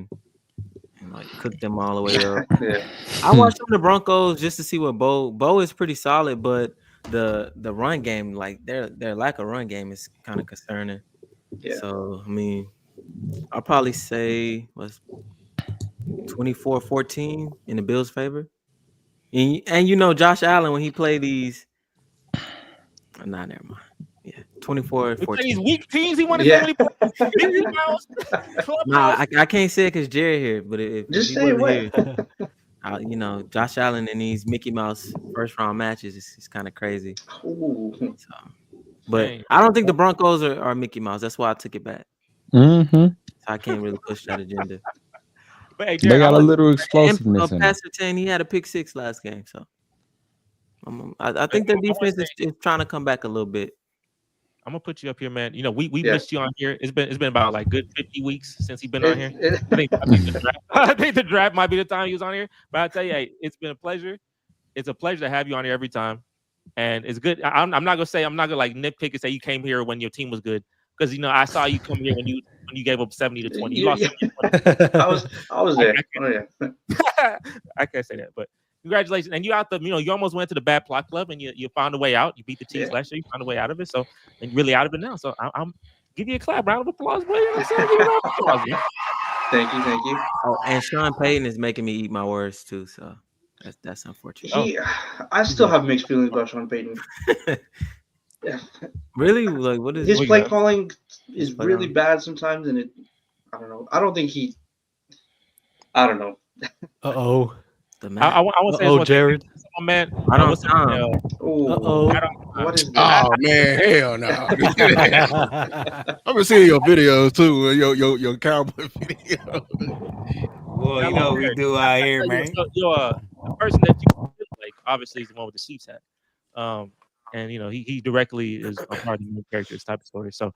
and like cook them all the way up. Yeah. I watched some of the Broncos just to see what Bo is pretty solid, but the run game, like their lack of run game is kind of concerning. Yeah. So I mean, I'll probably say was 24-14 in the Bills' favor. And you know Josh Allen when he played these. Nah, never mind. Yeah, 24-14. These weak teams, he wanted Yeah. to Nah, I can't say it because Jared here, but if Just he say wasn't what. here, you know, Josh Allen in these Mickey Mouse first round matches is kind of crazy. Ooh. So, but Dang. I don't think the Broncos are Mickey Mouse. That's why I took it back. Mm-hmm. So I can't really push that agenda. But hey, They Jared, got a little And explosiveness in it. Pastor 10, he had a pick 6 last game. So I think their defense is trying to come back a little bit. I'm gonna put you up here, man. You know, we Yeah. missed you on here. It's been about like good 50 weeks since he's been on here. It- I think the draft might be the time he was on here. But I tell you, hey, it's been a pleasure. It's a pleasure to have you on here every time, and it's good. I'm not gonna like nitpick and say you came here when your team was good, because you know I saw you come here when you gave up 70-20. You lost. I was there. Oh, yeah. I can't say that, but congratulations. And you out the, you almost went to the bad plot club and you found a way out. You beat the Chiefs last year. You found a way out of it. So, and you're really out of it now. So I'm give you a clap, round of applause, boy. You know what I'm saying? Give you a round of applause, man. Thank you. Oh, and Sean Payton is making me eat my words too. So that's unfortunate. I still have mixed feelings about Sean Payton. Yeah. Really? Like, what is His what you play got? calling is Play really calling. bad sometimes, and I don't know. I don't think I don't know. Uh-oh. the man? I want to say this Oh, one thing. Jared. Oh, man. I don't what's up, know. Oh, Uh-oh. what is that? Oh man, hell no. I've been seeing your videos too, your cowboy video. Well, you know what we do out here, man. So, the person that you like, obviously, is the one with the Chiefs hat. And he directly is a part of the main characters type of story. So,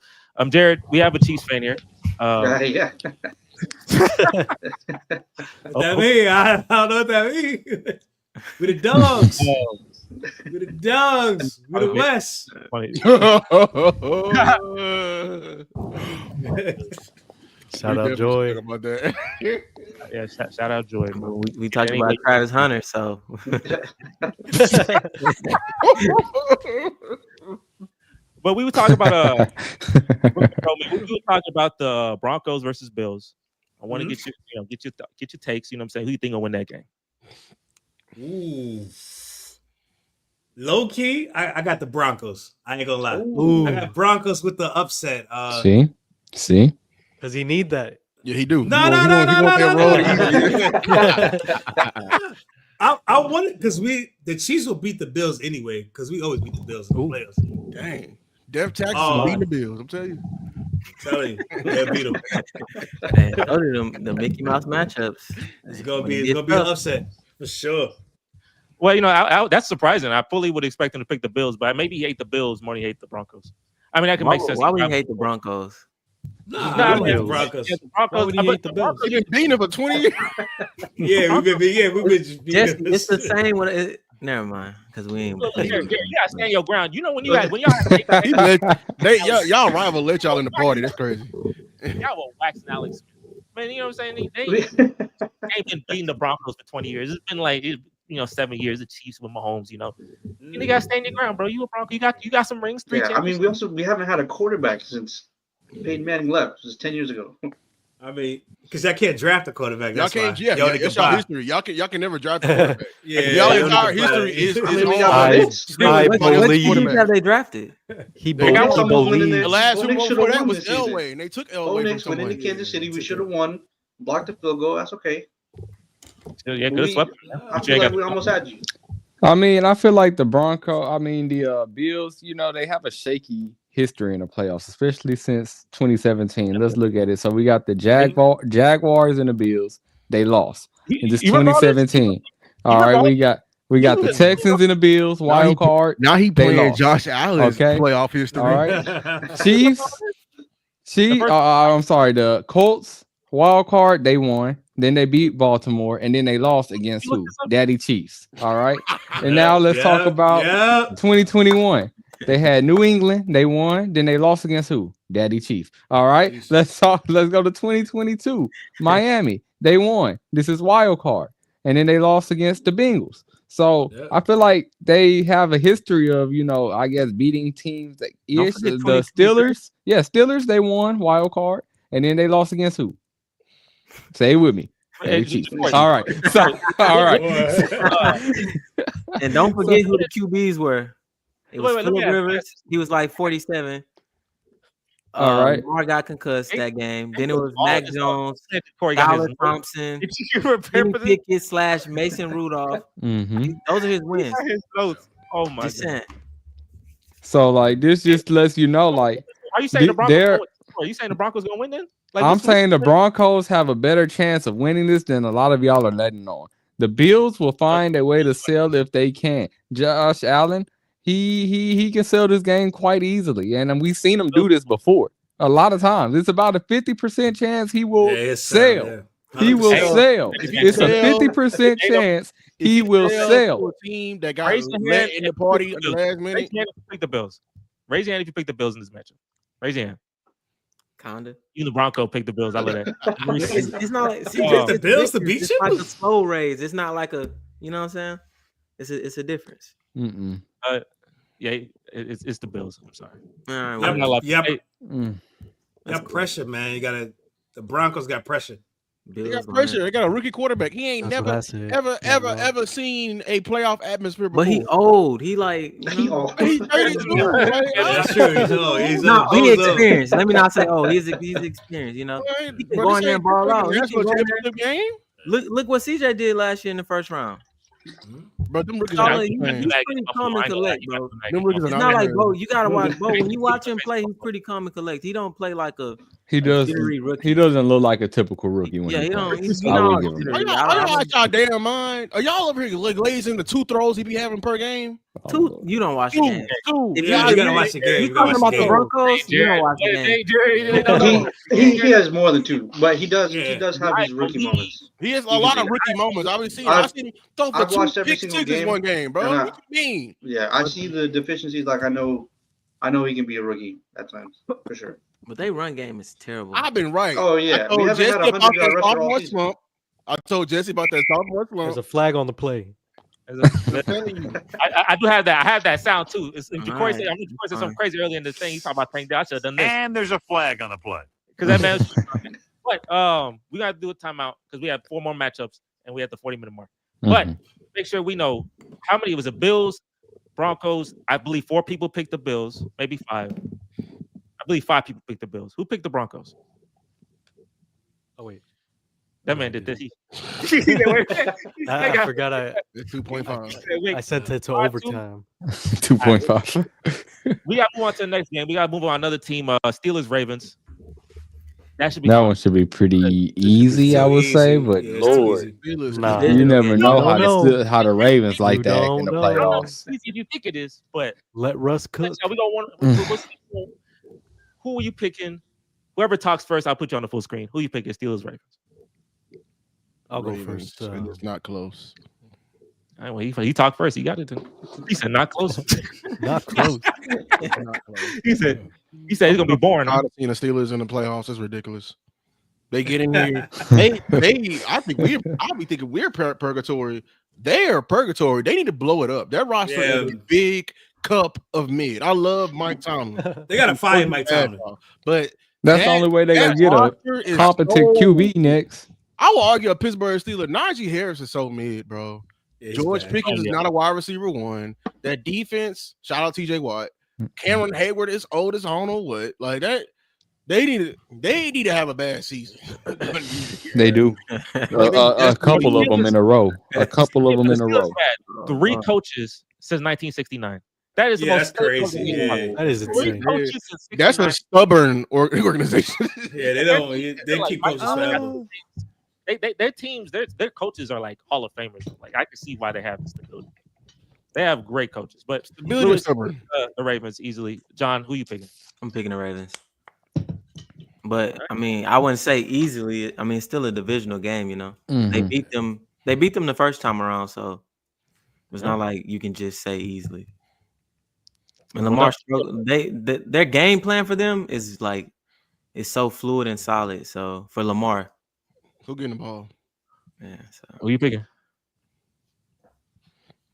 Jared, we have a Chiefs fan here. Yeah. What that mean? I don't know what that mean. We the dogs. We the dogs. We the West. Funny. Shout out Joy. About that. Yeah, shout out Joy. Man. We talked Anyway. about Travis Hunter, so But we were talking about the Broncos versus Bills. I want to get your takes. You know what I'm saying? Who you think will win that game? Ooh. Low key, I got the Broncos. I ain't gonna lie. Ooh. I got Broncos with the upset. See. Does he need that? Yeah, he do. No. I wanted because the Chiefs will beat the Bills anyway because we always beat the Bills in the playoffs. Dang. Death taxes Oh. beating the Bills. I'm telling you. Tell you, they'll beat them. man, those are the Mickey Mouse matchups. It's gonna When be it gets an tough. upset for sure. Well, that's surprising. I fully would expect him to pick the Bills, but maybe he hate the Bills more than he hate the Broncos. I mean, that can make sense. Why would you hate the Broncos? Nah, Nah, I hate the Bills. Broncos. Yeah, the Broncos, Why would he but hate the Bills? He been beating him for 20 years. Yeah, we've been just Just it's the same. Never mind, because we ain't. Look, you gotta stand your ground. You know when y'all Y'all rival let y'all in the party. That's crazy. Y'all were waxing Alex Smith. Man, you know what I'm saying? They ain't been beating the Broncos for 20 years. It's been like 7 years. The Chiefs with Mahomes. You got to stand your ground, bro. You a Bronco. You got some rings. 3 Yeah, I mean, championships. we haven't had a quarterback since Peyton Manning left. It was 10 years ago. I mean, because y'all can't draft a quarterback. Y'all That's can't. why. Yeah, Y'all it's y'all history. Y'all can never draft a quarterback. Yeah, Y'all y'all entire need to buy- history is. I mean, we all got about Knicks. I What believe quarterback? have they drafted? he They got believes. someone winning The it. last Bo Super Nix Bowl should before have that won was this season. Elway, and they took Bo Elway from Nix went someone. into Kansas City. We took should have it. won. Blocked the field goal. That's okay. Yeah, good swept. I feel like we almost had you. I mean, I feel like the Bills, they have a shaky history in the playoffs, especially since 2017. Let's look at it. So we got the Jaguars and the Bills. They lost in this 2017. All right, we got the Texans and the Bills, wild card. Now he They playing lost. Josh Allen's Okay. playoff history. All right. Chiefs. I'm sorry, the Colts, wild card, they won. Then they beat Baltimore, and then they lost against who? Daddy Chiefs. All right. And now let's talk about 2021. They had New England, they won. Then they lost against who? Daddy Chiefs. All right. Let's go to 2022. Miami, they won. This is wild card. And then they lost against the Bengals. So I feel like they have a history of, I guess, beating teams that ish. The Steelers. Yeah, Steelers, they won wild card. And then they lost against who? Say it with me. Daddy Chiefs. All right. All right. And don't forget who the QBs were. It was Wait, Phillip Rivers. He was like 47. All right. Lamar got concussed that game. Then it was all Mac this Jones, Corey got Tyler his Thompson, Did you prepare Kenny for this? Pickett / Mason Rudolph. Mhm. Those are his wins. His notes. Oh my Just god. saying. So like this just lets you know, like Are you saying the Broncos? they're- Are you saying the Broncos gonna win then? Like, I'm what's- saying the Broncos have a better chance of winning this than a lot of y'all are letting on. The Bills will find a way to sell if they can. Josh Allen, he can sell this game quite easily, and we've seen him do this before. A lot of times, it's about a 50% chance he will sell. He will 100%. sell. It's a sell- 50% chance he will To sell. a team that got Raise your let hand in if the you party pick at the the Bills. last Raise minute. your hand if you pick the Bills. Raise your hand if you pick the Bills in this matchup. Raise your hand. Kinda. You the Bronco pick the Bills. I love that. It's not like You picked the Bills to beat it's you? like a slow raise. It's not like a, you know what I'm saying? It's a difference. Mm-mm. Yeah, it's the Bills. I'm sorry. All right, I'm well, not like, Yep. hey, Mm. Got pressure, man. The Broncos got pressure. They Bills got on pressure. that. They got a rookie quarterback. He ain't That's what I never, said. ever, Yeah, ever, no. ever seen a playoff atmosphere before. But he old. He like, He all- He's 32. Like, That's true. He's old. He's no, old. he Bozo. experienced. Let me not say, oh, he's experienced. You know, Right, he can bro, go this in there and ain't ball out. He national can go in there. championship game. Look what CJ did last year in the first round. But them rookies All are that- not he's pretty calm and collect, bro. Them rookies are It's not not like playing. Bo. You gotta watch Bo. When you watch him play, he's pretty calm and collect. He don't play like a He does. jittery rookie. He doesn't look like a typical rookie when Yeah, he he don't. plays. He's I will not give him jittery. Are y'all out y'all damn mind? Are y'all over here like glazing the 2 throws he be having per game? Two. You don't watch the game. Two. If Yeah, you gotta watch the game. You You gotta talking watch about the the game. Broncos? You don't watch the game. He has more than 2, but he does Yeah. have his rookie moments. He has a lot of rookie moments. I've seen him throw for I've 2 watched every pick single sixes game, one game, bro. and What you mean? Yeah, I see the deficiencies. Like I know he can be a rookie at times for sure. But they run game is terrible. I've been right. Oh yeah, I we told haven't Jesse had a about 100-yard that rusher all sophomore season. slump. I told Jesse about that sophomore There's slump. a flag on the play. I'm telling you. I do have that. I have that sound too. It's All Corey right. said something crazy earlier in the thing. He's talking about Tank Dell. I should have done this And there's a flag on the play. because that man. But we gotta do a timeout because we have 4 more matchups and we at the 40-minute mark. But make sure we know how many. It was the Bills, Broncos. I believe 4 people picked the Bills, maybe 5. I believe 5 people picked the Bills. Who picked the Broncos? Oh wait, That man did this. I forgot. It's 2.5. I sent it to 5-2. overtime. 2.5. We got to move on to the next game. We got to move on another team. Steelers Ravens. That should be That fun. one should be pretty easy, I would say. But Yeah, it's Lord, easy. Nah. you never know how know. how the Ravens like You that don't in the know. I don't know if playoffs. it's easy if you think it is, but Let Russ cook. so we go one. Who are you picking? Whoever talks first, I'll put you on the full screen. Who you picking? Steelers, Ravens. I'll go Ravens, first. and it's not close. All right, well, he talked first. He got it. He said not close. Not close. Not close. He said He said it's gonna be boring. I've seen the Steelers in the playoffs. It's ridiculous. They get in here. I be thinking we're purgatory. They are purgatory. They need to blow it up. Their roster is a big cup of mid. I love Mike Tomlin. They gotta fire Mike Tomlin, but that's the only way they're gonna get a competent QB next. I will argue a Pittsburgh Steelers. Najee Harris is so mid, bro. George Pickens is not a wide receiver one. That defense, shout out TJ Watt. Cameron Hayward is old as I don't know what. Like that, they need to have a bad season. They do. A couple of them in a row. A couple of them in a row. 3 coaches since 1969. That is the most crazy. Yeah. That is insane. That's a stubborn organization. Yeah, they keep coaches forever. Their teams, their coaches are like Hall of Famers. Like I can see why they have this stability. They have great coaches, but the Ravens easily. John, who you picking? I'm picking the Ravens. But I mean, I wouldn't say easily. I mean, it's still a divisional game, you know. Mm-hmm. They beat them. They beat them the first time around, so it's not like you can just say easily. And Lamar, their game plan for them is like it's so fluid and solid. So for Lamar, who getting the ball? Yeah. So who you picking?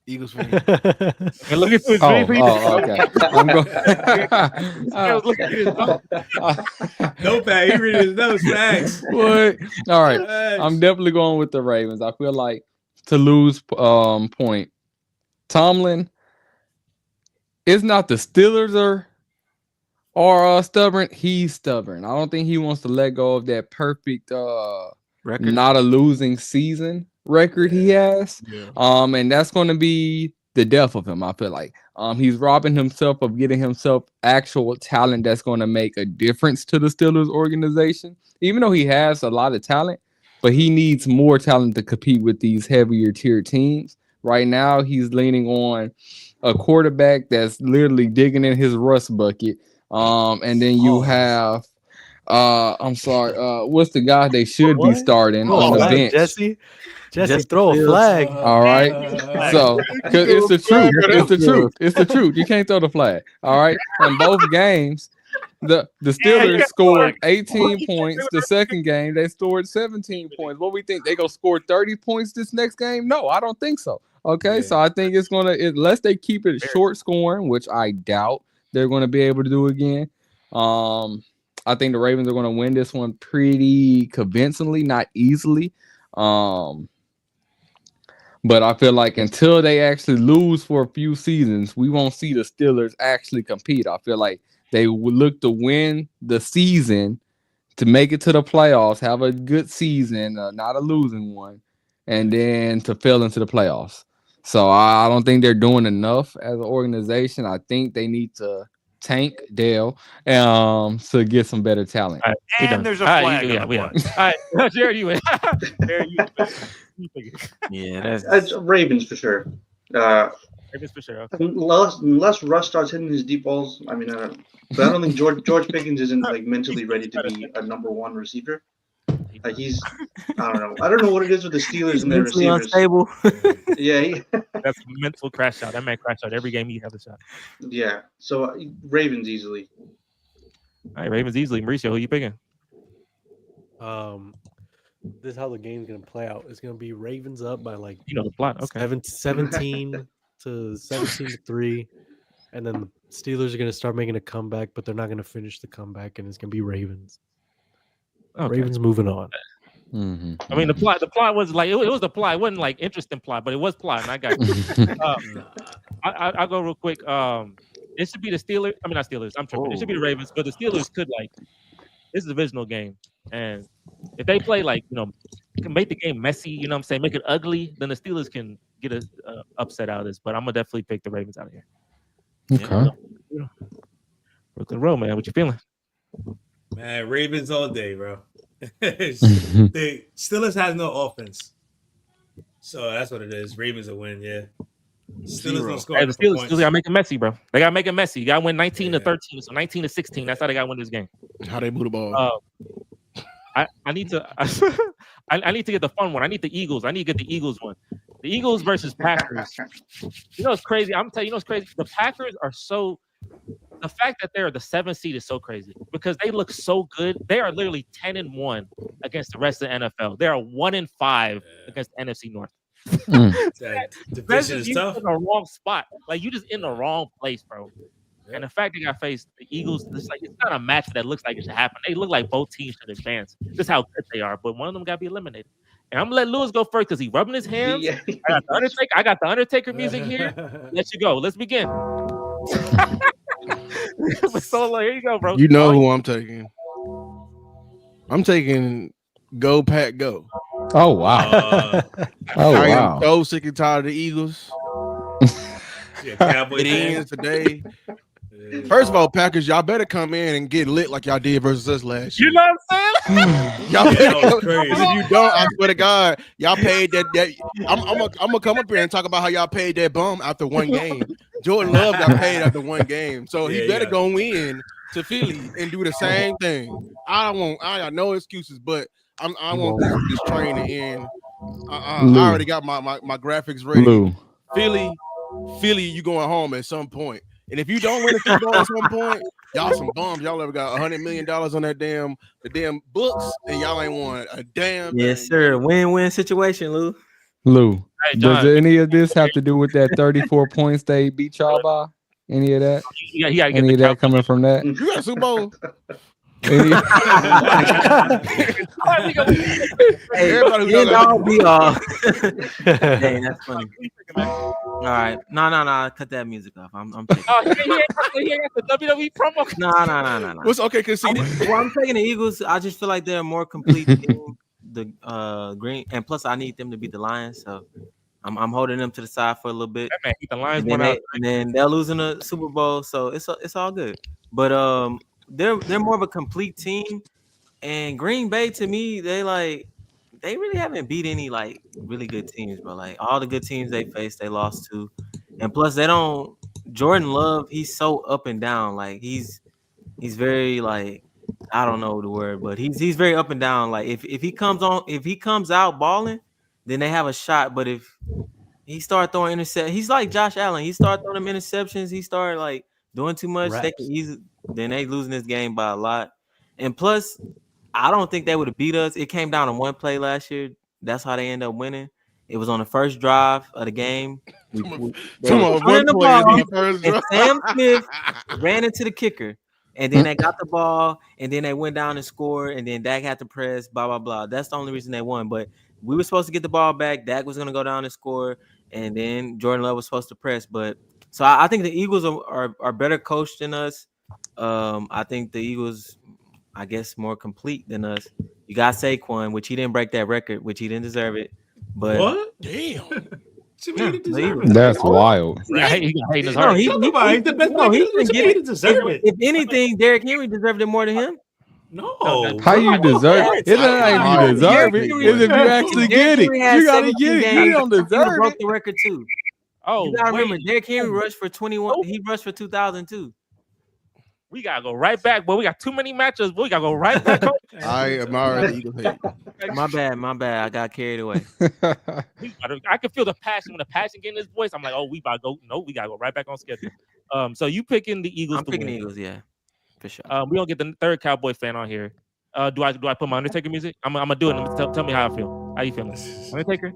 Eagles fan. And look at his okay. I'm going. No, Pat, he reading his notes. Facts. What? All right. I'm definitely going with the Ravens. I feel like to lose point. Tomlin. It's not the Steelers are stubborn. He's stubborn. I don't think he wants to let go of that perfect record, not a losing season record he has. Yeah. And that's going to be the death of him. I feel like he's robbing himself of getting himself actual talent that's going to make a difference to the Steelers organization. Even though he has a lot of talent, but he needs more talent to compete with these heavier tier teams. Right now, he's leaning on a quarterback that's literally digging in his rust bucket. And then you have, what's the guy they should be starting on the bench? Jesse, throw a flag. All right. So, because it's the truth. It's the truth. It's the truth. You can't throw the flag. All right. In both games, the Steelers scored 18 points. The second game, they scored 17 points. What we think? They gonna score 30 points this next game? No, I don't think so. Okay, so I think it's gonna, unless they keep it short scoring, which I doubt they're gonna be able to do again. I think the Ravens are gonna win this one pretty convincingly, not easily. But I feel like until they actually lose for a few seasons, we won't see the Steelers actually compete. I feel like they would look to win the season to make it to the playoffs, have a good season, not a losing one, and then to fail into the playoffs. So I don't think they're doing enough as an organization. I think they need to tank Dale to get some better talent. Right, and there's a flag. All right, Jared, you win. Yeah, that's Ravens for sure. Ravens for sure. Okay. Unless Russ starts hitting his deep balls, I mean, but I don't think George Pickens isn't like mentally ready to be a number one receiver. Like I don't know what it is with the Steelers and their receivers. Unstable. Yeah, that's a mental crash out. That man crash out every game he has a shot. Yeah, so Ravens easily. All right, Ravens easily. Mauricio, who you picking? This is how the game's gonna play out. It's gonna be Ravens up by like the plot. Okay, 17 to 3, and then the Steelers are gonna start making a comeback, but they're not gonna finish the comeback, and it's gonna be Ravens. Okay. Ravens moving on. Mm-hmm. I mean, the plot was like it was the plot. It wasn't like interesting plot, but it was plot, and I got you. I'll go real quick. It should be the Steelers. I mean, not Steelers. I'm tripping. It should be the Ravens, but the Steelers could this is a divisional game, and if they play can make the game messy, make it ugly, then the Steelers can get a upset out of this. But I'm gonna definitely pick the Ravens out of here. Okay. Brooklyn Road, man. What you feeling? Man, Ravens all day, bro. Steelers has no offense, so that's what it is. Ravens will win, yeah. Steelers don't score. Hey, the Steelers gotta make it messy, bro. They gotta make it messy. You gotta win 19-13, so 19-16. That's how they gotta win this game. How they move the ball. I need to I need to get the fun one. I need the Eagles. I need to get the Eagles one. The Eagles versus Packers. You know what's crazy? I'm telling you, what's crazy? The Packers are so the fact that they're the 7th seed is so crazy because they look so good. They are literally 10-1 against the rest of the NFL. They are 1-5 against the NFC North. That division is you tough. in the wrong spot. Like you just in the wrong place, bro. And the fact they got faced the Eagles, it's not a match that looks like it should happen. They look like both teams should advance. Just how good they are, but one of them got to be eliminated. And I'm gonna let Lewis go first because he's rubbing his hands. Yeah. I got the Undertaker music here. Let you go. Let's begin. Solo, here you go, bro. You know who I'm taking. I'm taking Go Pack Go. Oh wow! Oh I wow! am so sick and tired of the Eagles. Yeah, Cowboy It fan. ends today. First of all, Packers, y'all better come in and get lit like y'all did versus us last year. You know what I'm saying? Y'all Yeah, that better, was crazy. if you don't, I swear to God, y'all paid that. I'm gonna come up here and talk about how y'all paid that bum after one game. Jordan Love got paid after one game, so he better go in to Philly and do the same thing. I got no excuses, but I want this train to end. I already got my graphics ready. Lou. Philly, you going home at some point. And if you don't win a Super Bowl at some point, y'all some bums. Y'all ever got $100 million on the damn Bucs, and y'all ain't won a damn. Yes, sir. Win-win situation, Lou. Lou, Hey, John. does any of this have to do with that 34 points they beat y'all by? Any of that? He gotta get Any the of that coming from that? You got a Super Bowl. Any- Hey, Everybody who end got all be all. Dang, that's funny. All right, no, cut that music off. I'm taking. Oh, he ain't got the WWE promo. No. What's okay? Cause see, I'm taking the Eagles. I just feel like they're a more complete team. The green, and plus I need them to beat the Lions, so I'm holding them to the side for a little bit. That man, the Lions And won out. then they're losing the Super Bowl, so it's all good. But they're more of a complete team. And Green Bay, to me, they really haven't beat any like really good teams, bro. Like all the good teams they faced, they lost to. And plus, they don't. Jordan Love, he's so up and down. Like he's very like, I don't know the word, but he's very up and down. Like if he comes out balling, then they have a shot. But if he start throwing interceptions, he's like Josh Allen. He started throwing them interceptions. He started like doing too much. They can easily, then they losing this game by a lot. And plus, I don't think they would have beat us. It came down to one play last year. That's how they end up winning. It was on the first drive of the game. Sam Smith ran into the kicker, and then they got the ball, and then they went down and scored, and then Dak had to press, blah, blah, blah. That's the only reason they won. But we were supposed to get the ball back. Dak was going to go down and score, and then Jordan Love was supposed to press. But so I think the Eagles are better coached than us. I think the Eagles, I guess, more complete than us. You got Saquon, which he didn't break that record, which he didn't deserve it. But What? damn. That's wild. He got hating his No, heart. he's the best. No, he didn't get it. Deserve it. If anything, Derrick Henry deserved it more than him. No. How you deserve it? It's not like you deserve it. It's if you actually get it. You gotta get it. You don't deserve broke it. the record too. Oh, You gotta remember, wait. Derrick Henry rushed for 21. He rushed for 2,002. We gotta go right back, but we got too many matches. We gotta go right back home. I admire the Eagles hate. My bad. I got carried away. I can feel the passion when the passion get in his voice. I'm like, oh, we about to go. No, we gotta go right back on schedule. So you picking the Eagles? I'm picking the Eagles, yeah, for sure. We don't get the third Cowboy fan on here. Do I put my Undertaker music? I'm gonna do it. Tell me how I feel. How you feeling, Undertaker?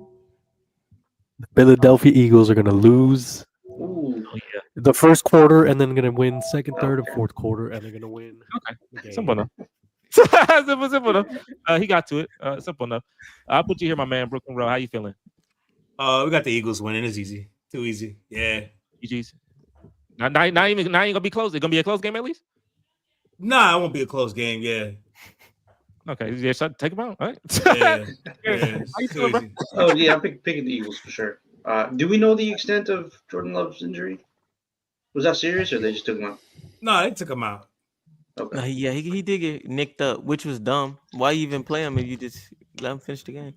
The Philadelphia Eagles are going to lose Ooh. Oh, yeah. the first quarter and then going to win second, third, and fourth quarter, and they're going to win. Okay, simple enough. simple enough. He got to it. Simple enough. I'll put you here, my man, Brooklyn Road. How you feeling? We got the Eagles winning. It's easy. Too easy. Yeah. GG's. Now ain't gonna be close. It's gonna be a close game at least. Nah, it won't be a close game. Yeah. Okay, yeah, take them out. All right. Yeah. How you feeling, bro? Oh yeah, I'm picking the Eagles for sure. Do we know the extent of Jordan Love's injury? Was that serious, or they just took him out? No, they took him out. Okay. Yeah, he did get nicked up, which was dumb. Why you even play him if you just let him finish the game?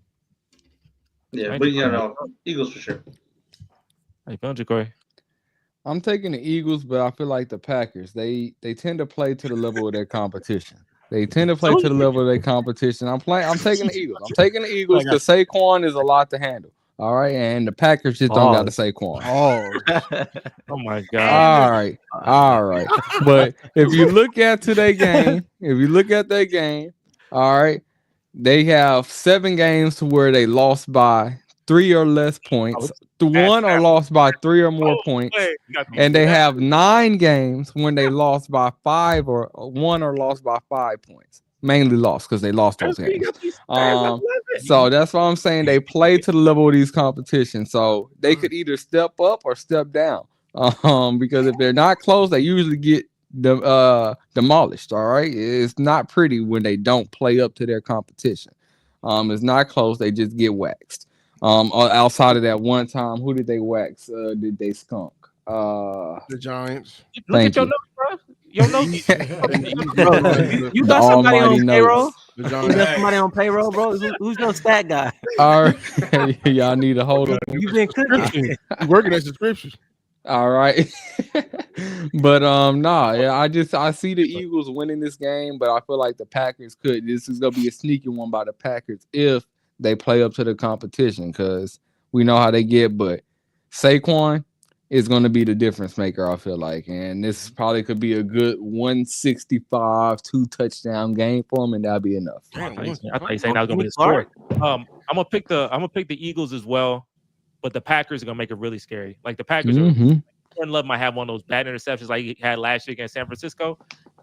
Yeah, but no, Eagles for sure. How you feeling, Jacory? I'm taking the Eagles, but I feel like the Packers. They tend to play to the level of their competition. They tend to play to the level of their competition. I'm taking the Eagles. I'm taking the Eagles because Saquon is a lot to handle. All right, and the Packers just don't got to Saquon. Oh my God. All right. But if you look at their game, all right, they have 7 games to where they lost by 3 or less points. One or lost by 3 or more points. And they have 9 games when they lost by 5 or 1 or lost by 5 points. Mainly lost because they lost those games. So that's why I'm saying they play to the level of these competitions. So they could either step up or step down. Because if they're not close, they usually get demolished. All right, it's not pretty when they don't play up to their competition. It's not close; they just get waxed. Outside of that one time, who did they wax? Did they skunk? The Giants. Look at your notes, bro. Your notes. You got somebody on payroll? The You Giants. got somebody on payroll, bro? Who's your stat guy? All right, y'all need to hold up. You been cooking. You working at subscriptions. All right. But I see the Eagles winning this game, but I feel like the Packers could. This is gonna be a sneaky one by the Packers if they play up to the competition, because we know how they get, but Saquon is gonna be the difference maker, I feel like. And this probably could be a good 165, 2-touchdown game for him, and that'll be enough. I thought you saying that was gonna be the score. I'm gonna pick the Eagles as well. But the Packers are gonna make it really scary. Like the Packers, Jordan Love might have one of those bad interceptions like he had last year against San Francisco,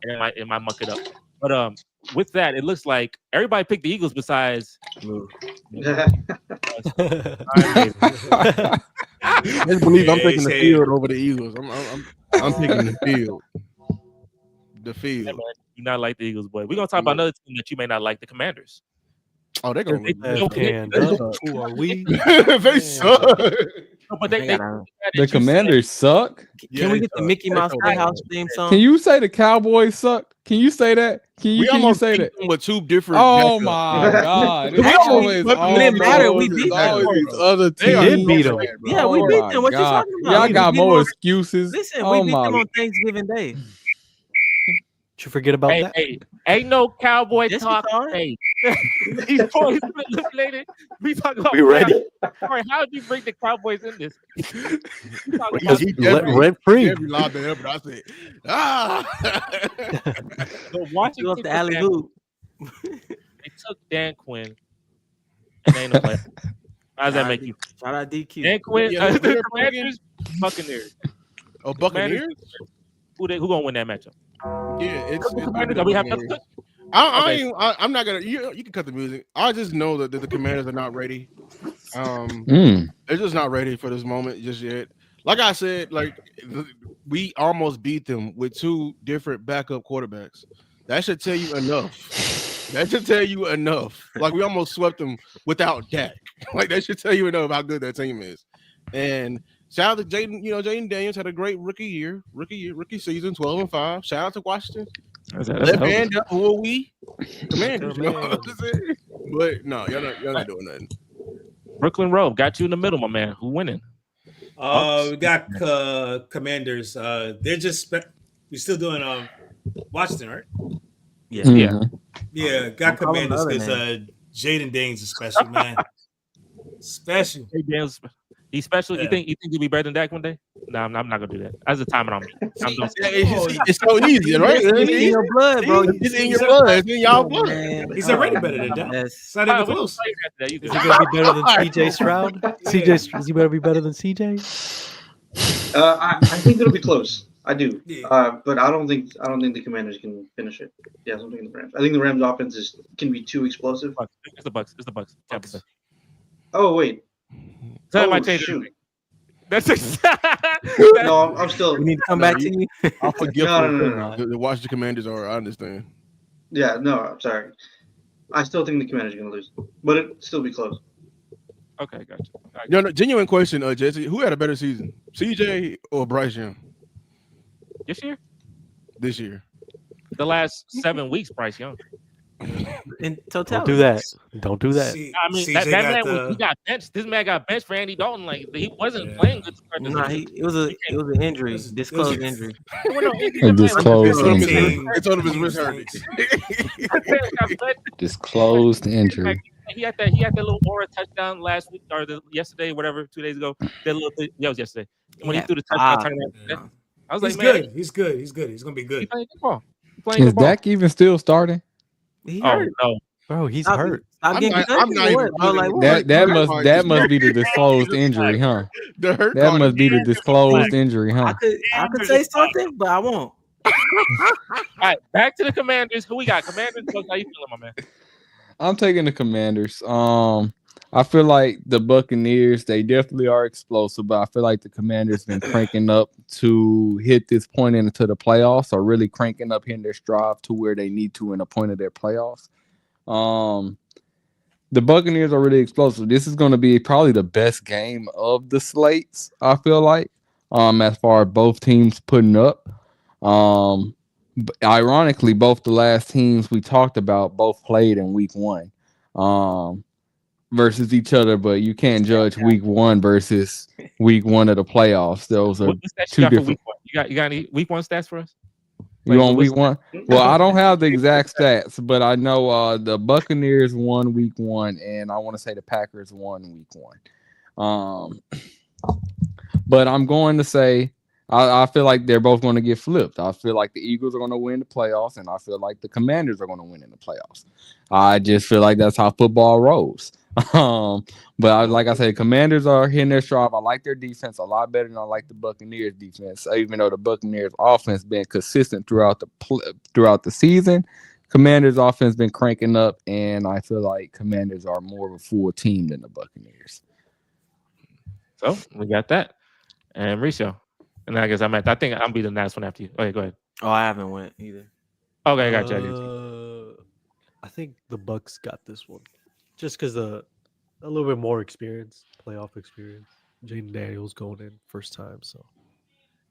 and it might muck it up. But with that, it looks like everybody picked the Eagles besides. Just believe I'm picking the field over the Eagles. I'm picking the field. The field. Hey, man, you not like the Eagles, boy. We're gonna talk about another team that you may not like, the Commanders. Oh, they're gonna Who are we? They suck. No, but The Commanders suck. Can we get the Mickey Mouse Playhouse theme song? Can you say the Cowboys suck? Can you say that? Can you say that? With 2 different. Oh my God! It's always didn't matter. We beat them. these other They did beat them. Yeah, we beat them. What you talking about? Y'all We got beat more them. excuses. Listen, we beat them on Thanksgiving Day. Did you forget about that? Hey, ain't no cowboy Yes, we talk. saw it. Hey, these boys manipulated. We talk about. We ready? Sorry, how did you bring the Cowboys in this? Because rent free. Every lob in but I said, So watching You off the alley hoop. they took Dan Quinn. And they ain't no player. How does that make you? Shout out DQ. Dan Quinn, Yeah, the Commanders, Buccaneers. oh, Buccaneers. Who gonna win that matchup? Yeah, it's Commanders. We have nothing. I'm not gonna. You can cut the music. I just know that the Commanders are not ready. They're just not ready for this moment just yet. Like I said, we almost beat them with 2 different backup quarterbacks. That should tell you enough. Like we almost swept them without Dak. Like that should tell you enough how good that team is. And shout out to Jaden. Jaden Daniels had a great rookie season, 12-5. Shout out to Washington. Left hand up, who are we? Commanders. But no, y'all not doing nothing. Brooklyn Road got you in the middle, my man. Who winning? We got Commanders. They're just we're still doing Washington, right? Yeah. Yeah, got Commanders because Jaden Daniels is special, man. Special. He's special. Yeah. You think he'll be better than Dak one day? No, I'm not gonna do that. That's the time on me. It's so easy, right? It's in your blood, bro. It's in your blood. It's in y'all blood. He's already better than Dak. It's not even close. Is he gonna be better than CJ Stroud? Is he better be better than CJ? I think it'll be close. I do. Yeah. But I don't think the Commanders can finish it. Yeah, I'm thinking the Rams. I think the Rams offense can be too explosive. It's the Bucs. Oh wait. Tell my change. Shoot. That's No, I'm still. We need to come back to you. I'll forgive No. the Washington Commanders are. I understand. Yeah, no, I'm sorry. I still think the Commanders are going to lose, but it'll still be close. Okay, gotcha. No, genuine question, Jesse. Who had a better season, CJ or Bryce Young? This year? This year. The last 7 weeks, Bryce Young. In Don't totality. do that. Don't do that. I mean, CJ that man got he got benched. This man got benched for Andy Dalton. Like he wasn't playing good. Nah, it was an injury, disclosed injury. Disclosed injury. It's on his wrist hurt. Disclosed injury. He had that little aura touchdown last week or yesterday, whatever, 2 days ago. That was yesterday. When he threw the touchdown turnaround. I was He's like, man, good. He's good. He's good. He's gonna be he good. playing good ball. He playing Is good ball. Dak even still starting? He Oh hurt. no. Bro, he's Stop- hurt. Stop getting I'm concussions not or even what, bro? Like, looking what? at That must be the disclosed injury, huh? the hurt That card must be the is- disclosed injury, I huh? could say something, but I won't. All right, back to the Commanders. Who we got? Commanders. How you feeling, my man? I'm taking the Commanders. I feel like the Buccaneers, they definitely are explosive, but I feel like the Commanders been cranking up to hit this point into the playoffs, or really cranking up, hitting their stride to where they need to in a point of their playoffs. The Buccaneers are really explosive. This is going to be probably the best game of the slates, I feel like, as far as both teams putting up. Ironically, both the last teams we talked about both played in week 1 versus each other, but you can't judge week 1 versus week 1 of the playoffs. Those are What stats two you got for different. week 1? You got any week 1 stats for us? You Wait, on so week 1? Well, I don't have the exact stats, but I know the Buccaneers won week 1, and I want to say the Packers won week 1. But I'm going to say I feel like they're both going to get flipped. I feel like the Eagles are going to win the playoffs, and I feel like the Commanders are going to win in the playoffs. I just feel like that's how football rolls. But like I said, Commanders are hitting their stride. I like their defense a lot better than I like the Buccaneers defense. Even though the Buccaneers offense been consistent throughout the season, Commanders offense been cranking up, and I feel like Commanders are more of a full team than the Buccaneers. So we got that, and Mauricio, and I guess I think I'll be the last one after you. Okay, go ahead. Oh, I haven't went either. Okay, I got you. I think the Bucs got this one, just because a little bit more experience, playoff experience. Jaden Daniels going in first time, so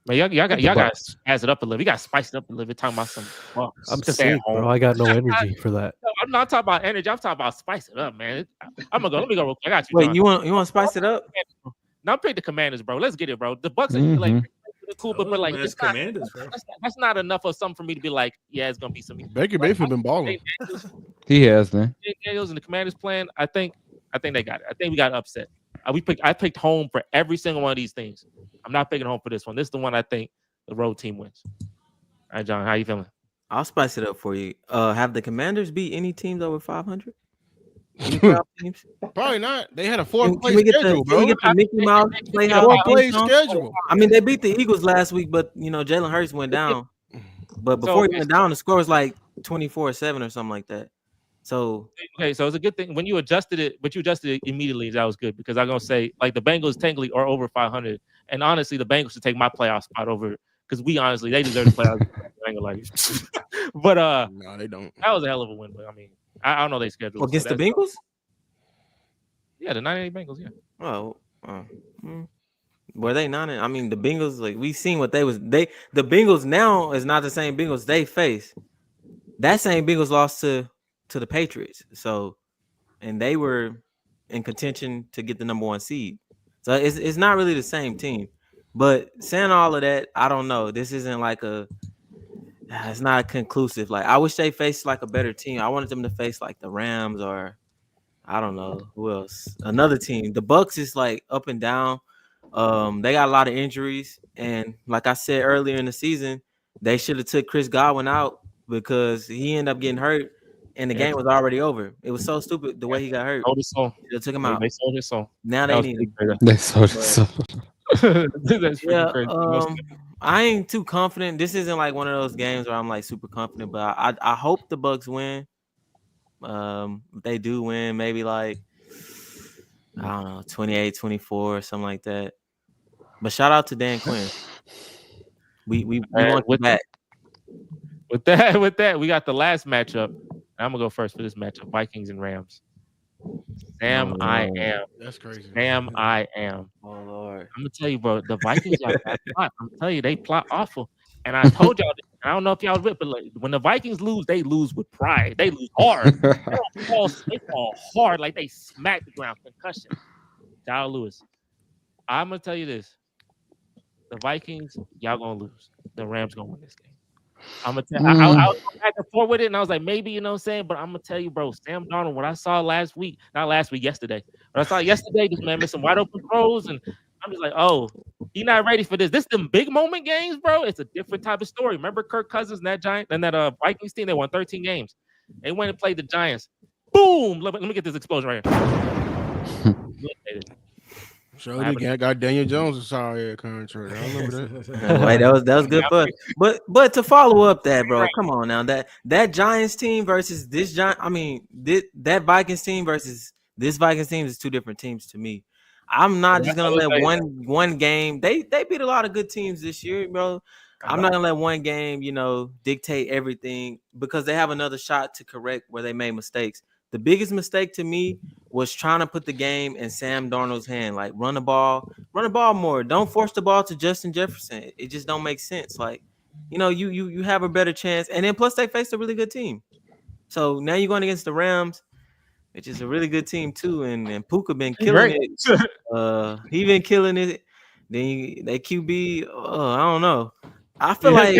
Man, y'all got to spice it up a little. You got to spice it up a little bit. Talking about some Bucs. I'm to stay at sick, home. bro. I got no energy for that. No, I'm not talking about energy. I'm talking about spice it up, man. I'm gonna go. Let me go real quick. I got you. Wait, John. you want to spice it up? Now pick the Commanders, bro. Let's get it, bro. The Bucs are like cool, but like That's Commanders, bro. that's not enough of something for me to be like, yeah, it's gonna be some. Baker Mayfield been balling. He has, man. Daniels and the Commanders playing. I think they got it. I think we got upset. I picked home for every single one of these things. I'm not picking home for this one. This is the one I think the road team wins. All right, John, how you feeling? I'll spice it up for you. Have the Commanders beat any teams over 500? Teams? Probably not. They had a Can 4-play we get schedule, Can we bro. get the Mickey Mouse Playhouse? 4-play theme song? schedule. I mean, they beat the Eagles last week, but Jalen Hurts went down. But before he went down, the score was like 24-7 or something like that. So okay, so it's a good thing when you adjusted it, but you adjusted it immediately. That was good because I'm gonna say like the Bengals technically are over 500, and honestly, the Bengals should take my playoff spot over because they deserve to play out. I ain't gonna lie to you. But no, they don't. That was a hell of a win. But I mean, I don't know they schedule against the Bengals. Yeah, the 98 Bengals. Yeah. Oh, were they not? I mean, the Bengals. Like we seen what they was. The Bengals now is not the same Bengals they face. That same Bengals lost to the Patriots. So, and they were in contention to get the number 1 seed. So it's not really the same team. But saying all of that, I don't know. This isn't like it's not conclusive. Like I wish they faced like a better team. I wanted them to face like the Rams or I don't know who else. Another team. The Bucs is like up and down. They got a lot of injuries, and like I said earlier in the season, they should have took Chris Godwin out because he ended up getting hurt, and the game was already over. It was so stupid the way he got hurt. They took him out. They sold his soul. Now they need him. They sold his soul. Yeah, I ain't too confident. This isn't like one of those games where I'm like super confident, but I hope the Bucs win. If they do win, maybe like I don't know, 28-24 or something like that. But shout out to Dan Quinn. We want you back. With that, we got the last matchup. I'm gonna go first for this matchup: Vikings and Rams. Sam, I am. That's crazy. Sam, I am. Oh Lord, I'm gonna tell you, bro. The Vikings are plot. I'm telling you, they plot awful. And I told y'all, I don't know if y'all with, but like, when the Vikings lose, they lose with pride. They lose hard. They fall hard, like they smack the ground. Concussion. Kyle Lewis. I'm gonna tell you this: the Vikings, y'all gonna lose. The Rams gonna win this game. I'm gonna tell. I was going back and forth with it, and I was like, maybe, you know what I'm saying. But I'm gonna tell you, bro, Sam Darnold. What I saw yesterday. What I saw yesterday, this man made some wide open throws, and I'm just like, oh, he's not ready for this. This them big moment games, bro. It's a different type of story. Remember Kirk Cousins and that Vikings team? They won 13 games. They went and played the Giants. Boom! Let me get this explosion right here. So I got Daniel Jones a sorry contract. I remember that. Wait, that was good, but to follow up that, bro, come on now, that Giants team versus this that Vikings team versus this Vikings team is two different teams to me. I'm not just gonna let one game. They beat a lot of good teams this year, bro. I'm not gonna let one game, dictate everything because they have another shot to correct where they made mistakes. The biggest mistake to me was trying to put the game in Sam Darnold's hand. Like run the ball more. Don't force the ball to Justin Jefferson. It just don't make sense. Like, you have a better chance. And then plus they faced a really good team. So now you're going against the Rams, which is a really good team too. And Puka been killing it. He been killing it. Then they QB. I don't know. I feel like,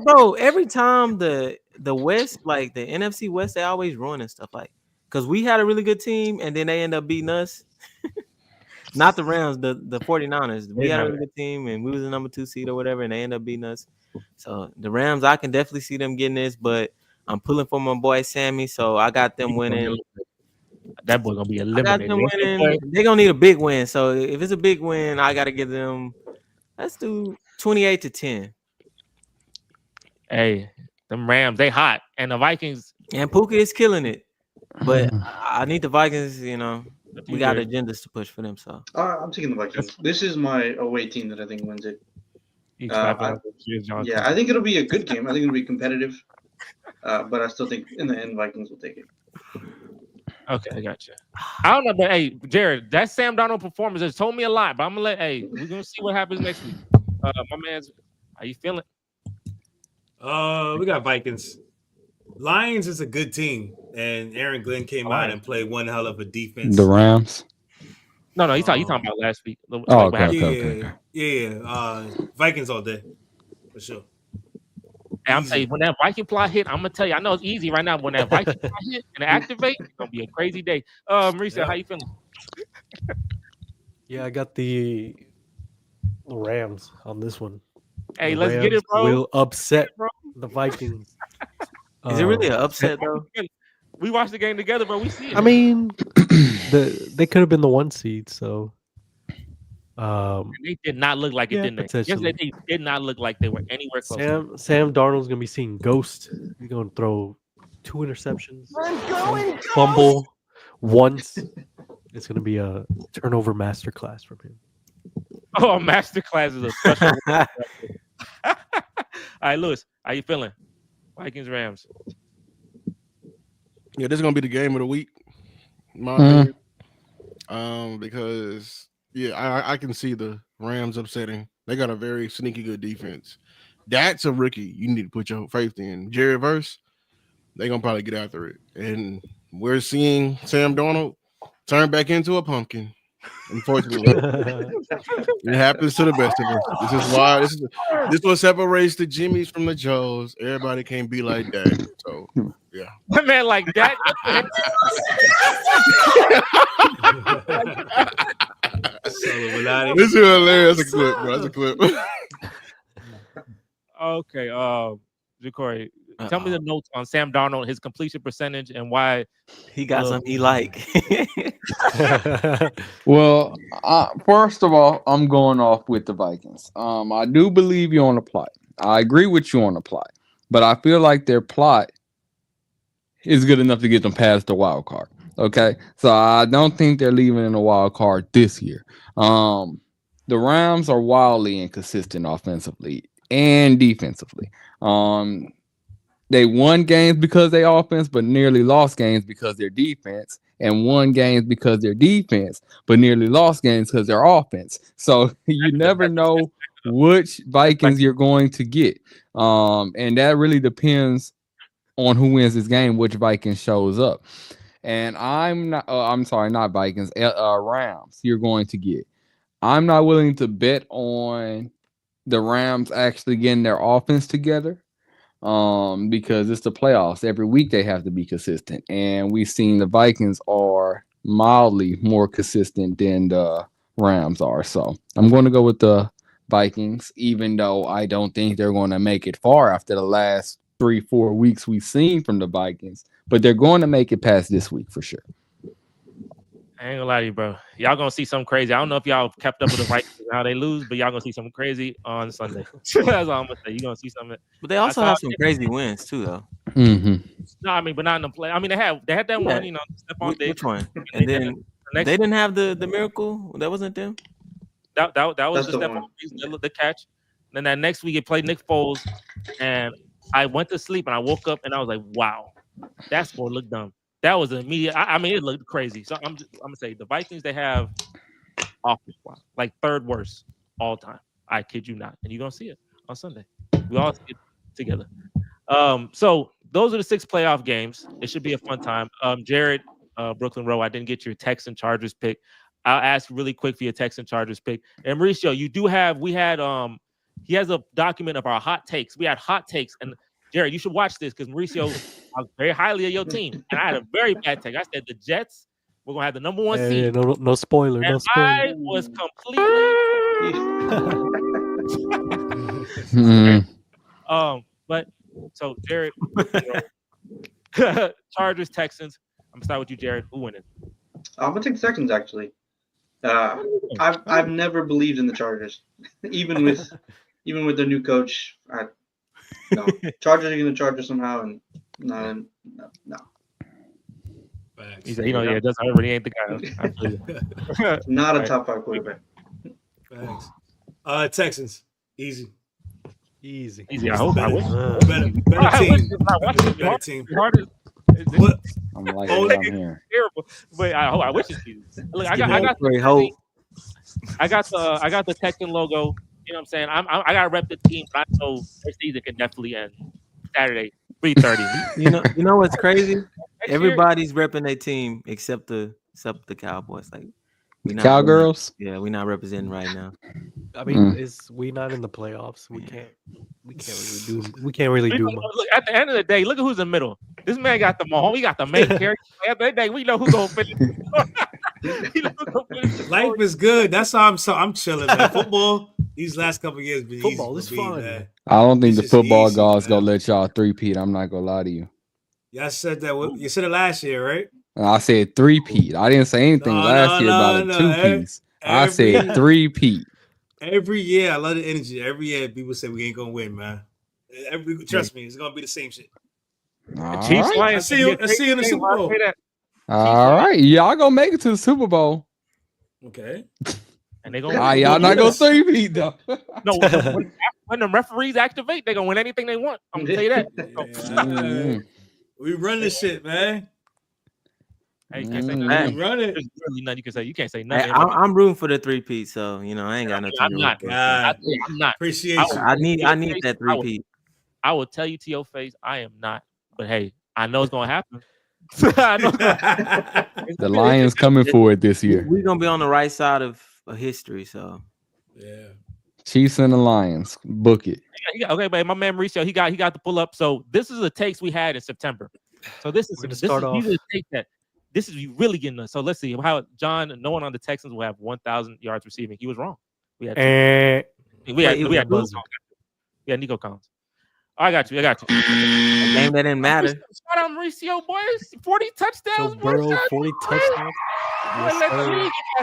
bro, every time the West, like the NFC West, they always ruining stuff. Like, because we had a really good team and then they end up beating us. Not the Rams, the 49ers. We had a really good team and we was the number 2 seed or whatever, and they end up beating us. So the Rams, I can definitely see them getting this, but I'm pulling for my boy Sammy, so I got them winning. That boy gonna be eliminated. They're gonna need a big win. So if it's a big win, I gotta give them. Let's do 28-10. Hey, them Rams, they hot, and the Vikings and Puka is killing it. But I need the Vikings. We got agendas to push for them. So I'm taking the Vikings. This is my away team that I think wins it. I think it'll be a good game. I think it'll be competitive. But I still think in the end, Vikings will take it. Okay, I got you. I don't know, but hey, Jared, that Sam Darnold performance has told me a lot. But I'm gonna we're gonna see what happens next week. My man's, how you feeling? We got Vikings. Lions is a good team, and Aaron Glenn came out and played one hell of a defense. The Rams. No, he's talking about last week. Okay. Yeah. Vikings all day for sure. And I'm telling you, when that Viking plot hit, I'm gonna tell you. I know it's easy right now. When that Viking plot hit and activate, it's gonna be a crazy day. Marisa, how you feeling? Yeah, I got the Rams on this one. Hey, the let's Rams get it, bro. Will upset the Vikings. Is it really an upset, though? We watched the game together, bro. We see it. I mean, they could have been the 1 seed, so. They did not look like it, didn't they? Yes, they did not look like they were anywhere close. Sam Darnold's gonna be seeing ghosts. He's gonna throw 2 interceptions, fumble once. It's gonna be a turnover masterclass from him. Oh, masterclass is a special. All right, Lewis, how you feeling? Vikings, Rams. Yeah, this is gonna be the game of the week, in my opinion. Because I can see the Rams upsetting. They got a very sneaky good defense. That's a rookie you need to put your faith in. Jerry Verse, they're gonna probably get after it. And we're seeing Sam Darnold turn back into a pumpkin. Unfortunately, it happens to the best of us. This is why this what separates the Jimmys from the Joes. Everybody can't be like that. So yeah, my man, like that. This is hilarious. That's a clip, bro. That's a clip. Okay, Ja'Cory, tell me the notes on Sam Darnold, his completion percentage, and why he got something he like. Well, first of all, I'm going off with the Vikings. I do believe you on the plot. I agree with you on the plot, but I feel like their plot is good enough to get them past the wild card. Okay, so I don't think they're leaving in the wild card this year. The Rams are wildly inconsistent offensively and defensively. They won games because they offense, but nearly lost games because their defense, and won games because their defense, but nearly lost games because their offense. So you never know which Vikings you're going to get. And that really depends on who wins this game, which Vikings shows up. And not Vikings, Rams you're going to get. I'm not willing to bet on the Rams actually getting their offense together. because it's the playoffs. Every week they have to be consistent, and we've seen the Vikings are mildly more consistent than the Rams are. So I'm going to go with the Vikings, even though I don't think they're going to make it far after the last 3-4 weeks we've seen from the Vikings, but they're going to make it past this week for sure. I ain't gonna lie to you, bro. Y'all gonna see something crazy. I don't know if y'all kept up with the Vikings and how they lose, but y'all gonna see something crazy on Sunday. That's all I'm gonna say. You're gonna see something. But they also have some crazy wins too, though. Mm-hmm. No, I mean, but not in the play. I mean, they had that one, you know, step on Which one? And then they didn't have the miracle. That wasn't them. That was That's the step on the catch. Then that next week, it played Nick Foles, and I went to sleep and I woke up and I was like, wow, that score looked dumb. That was immediate. I mean, it looked crazy. So I'm gonna say the Vikings, they have offense like third worst all time. I kid you not, and you're gonna see it on Sunday. We all see it together. So those are the 6 playoff games. It should be a fun time. Jared, Brooklyn Row, I didn't get your Texan Chargers pick. I'll ask really quick for your Texan Chargers pick. And Mauricio, you do have. We had he has a document of our hot takes. We had hot takes, and Jared, you should watch this because Mauricio, I was very highly of your team, and I had a very bad take. I said the Jets were gonna have the number 1 seed. Yeah, no spoiler. And no spoiler. I was completely. But so Jared, Chargers, Texans. I'm gonna start with you, Jared. Who winning? I'm gonna take the Texans actually. I've never believed in the Chargers, even with their new coach. No, Chargers are gonna charge us somehow, and no. He said, yeah, that's already ain't the guy. Not a top 5 quarterback. Thanks. Texans, easy. I hope. I wish. Better team. I'm like I'm here. Terrible, but I wish it's easy. Look, I got the Texan logo. You know what I'm saying? I got to rep the team, but I know their season can definitely end Saturday, 3:30. You know what's crazy? Everybody's repping their team except the Cowboys. Like Cowgirls. Yeah, we're not representing right now. I mean, we not in the playoffs. We can't really do much. Look, at the end of the day, look at who's in the middle. This man got the Mahomes. He got the main character. At the end of the day, we know who's gonna finish. Life is good. That's how I'm chilling, man. Football these last couple of years been football easy is fun. man. I don't think It's the just football easy, gods man. gonna let y'all 3-peat. I'm not gonna lie to you. Y'all said that. You said it last year, right? I said 3-peat. I didn't say anything last year about a 2-piece. I said 3-peat. Every year, I love the energy. Every year, people say we ain't gonna win, man. Trust me, it's gonna be the same shit. Chiefs, All right. I see you in the Super Bowl. All right, y'all gonna make it to the Super Bowl. Okay. And they gonna y'all not gonna 3-peat though. No, when the referees activate, they're gonna win anything they want. I'm gonna tell you that. Yeah. We run this shit, man. Hey, you can't say nothing. We run it. There's really nothing you can say. You can't say Hey, nothing. I'm rooting for the 3-peat, so I ain't got nothing. I'm not. God, I'm not. appreciate you. I need that 3-peat. I will tell you to your face, I am not. But hey, I know it's gonna happen. The Lions coming for it this year. We're gonna be on the right side of history, so Yeah. Chiefs and the Lions. Book it. Okay, but my man Mauricio, he got to pull up. So this is the takes we had in September. So these are the takes that this is really getting us. So let's see how John. No one on the Texans will have 1,000 yards receiving. He was wrong. We had Nico Collins. I got you. a game that didn't matter. Shout out Mauricio, boys. 40 touchdowns. Joe Burrow, 40 touchdowns. Yes,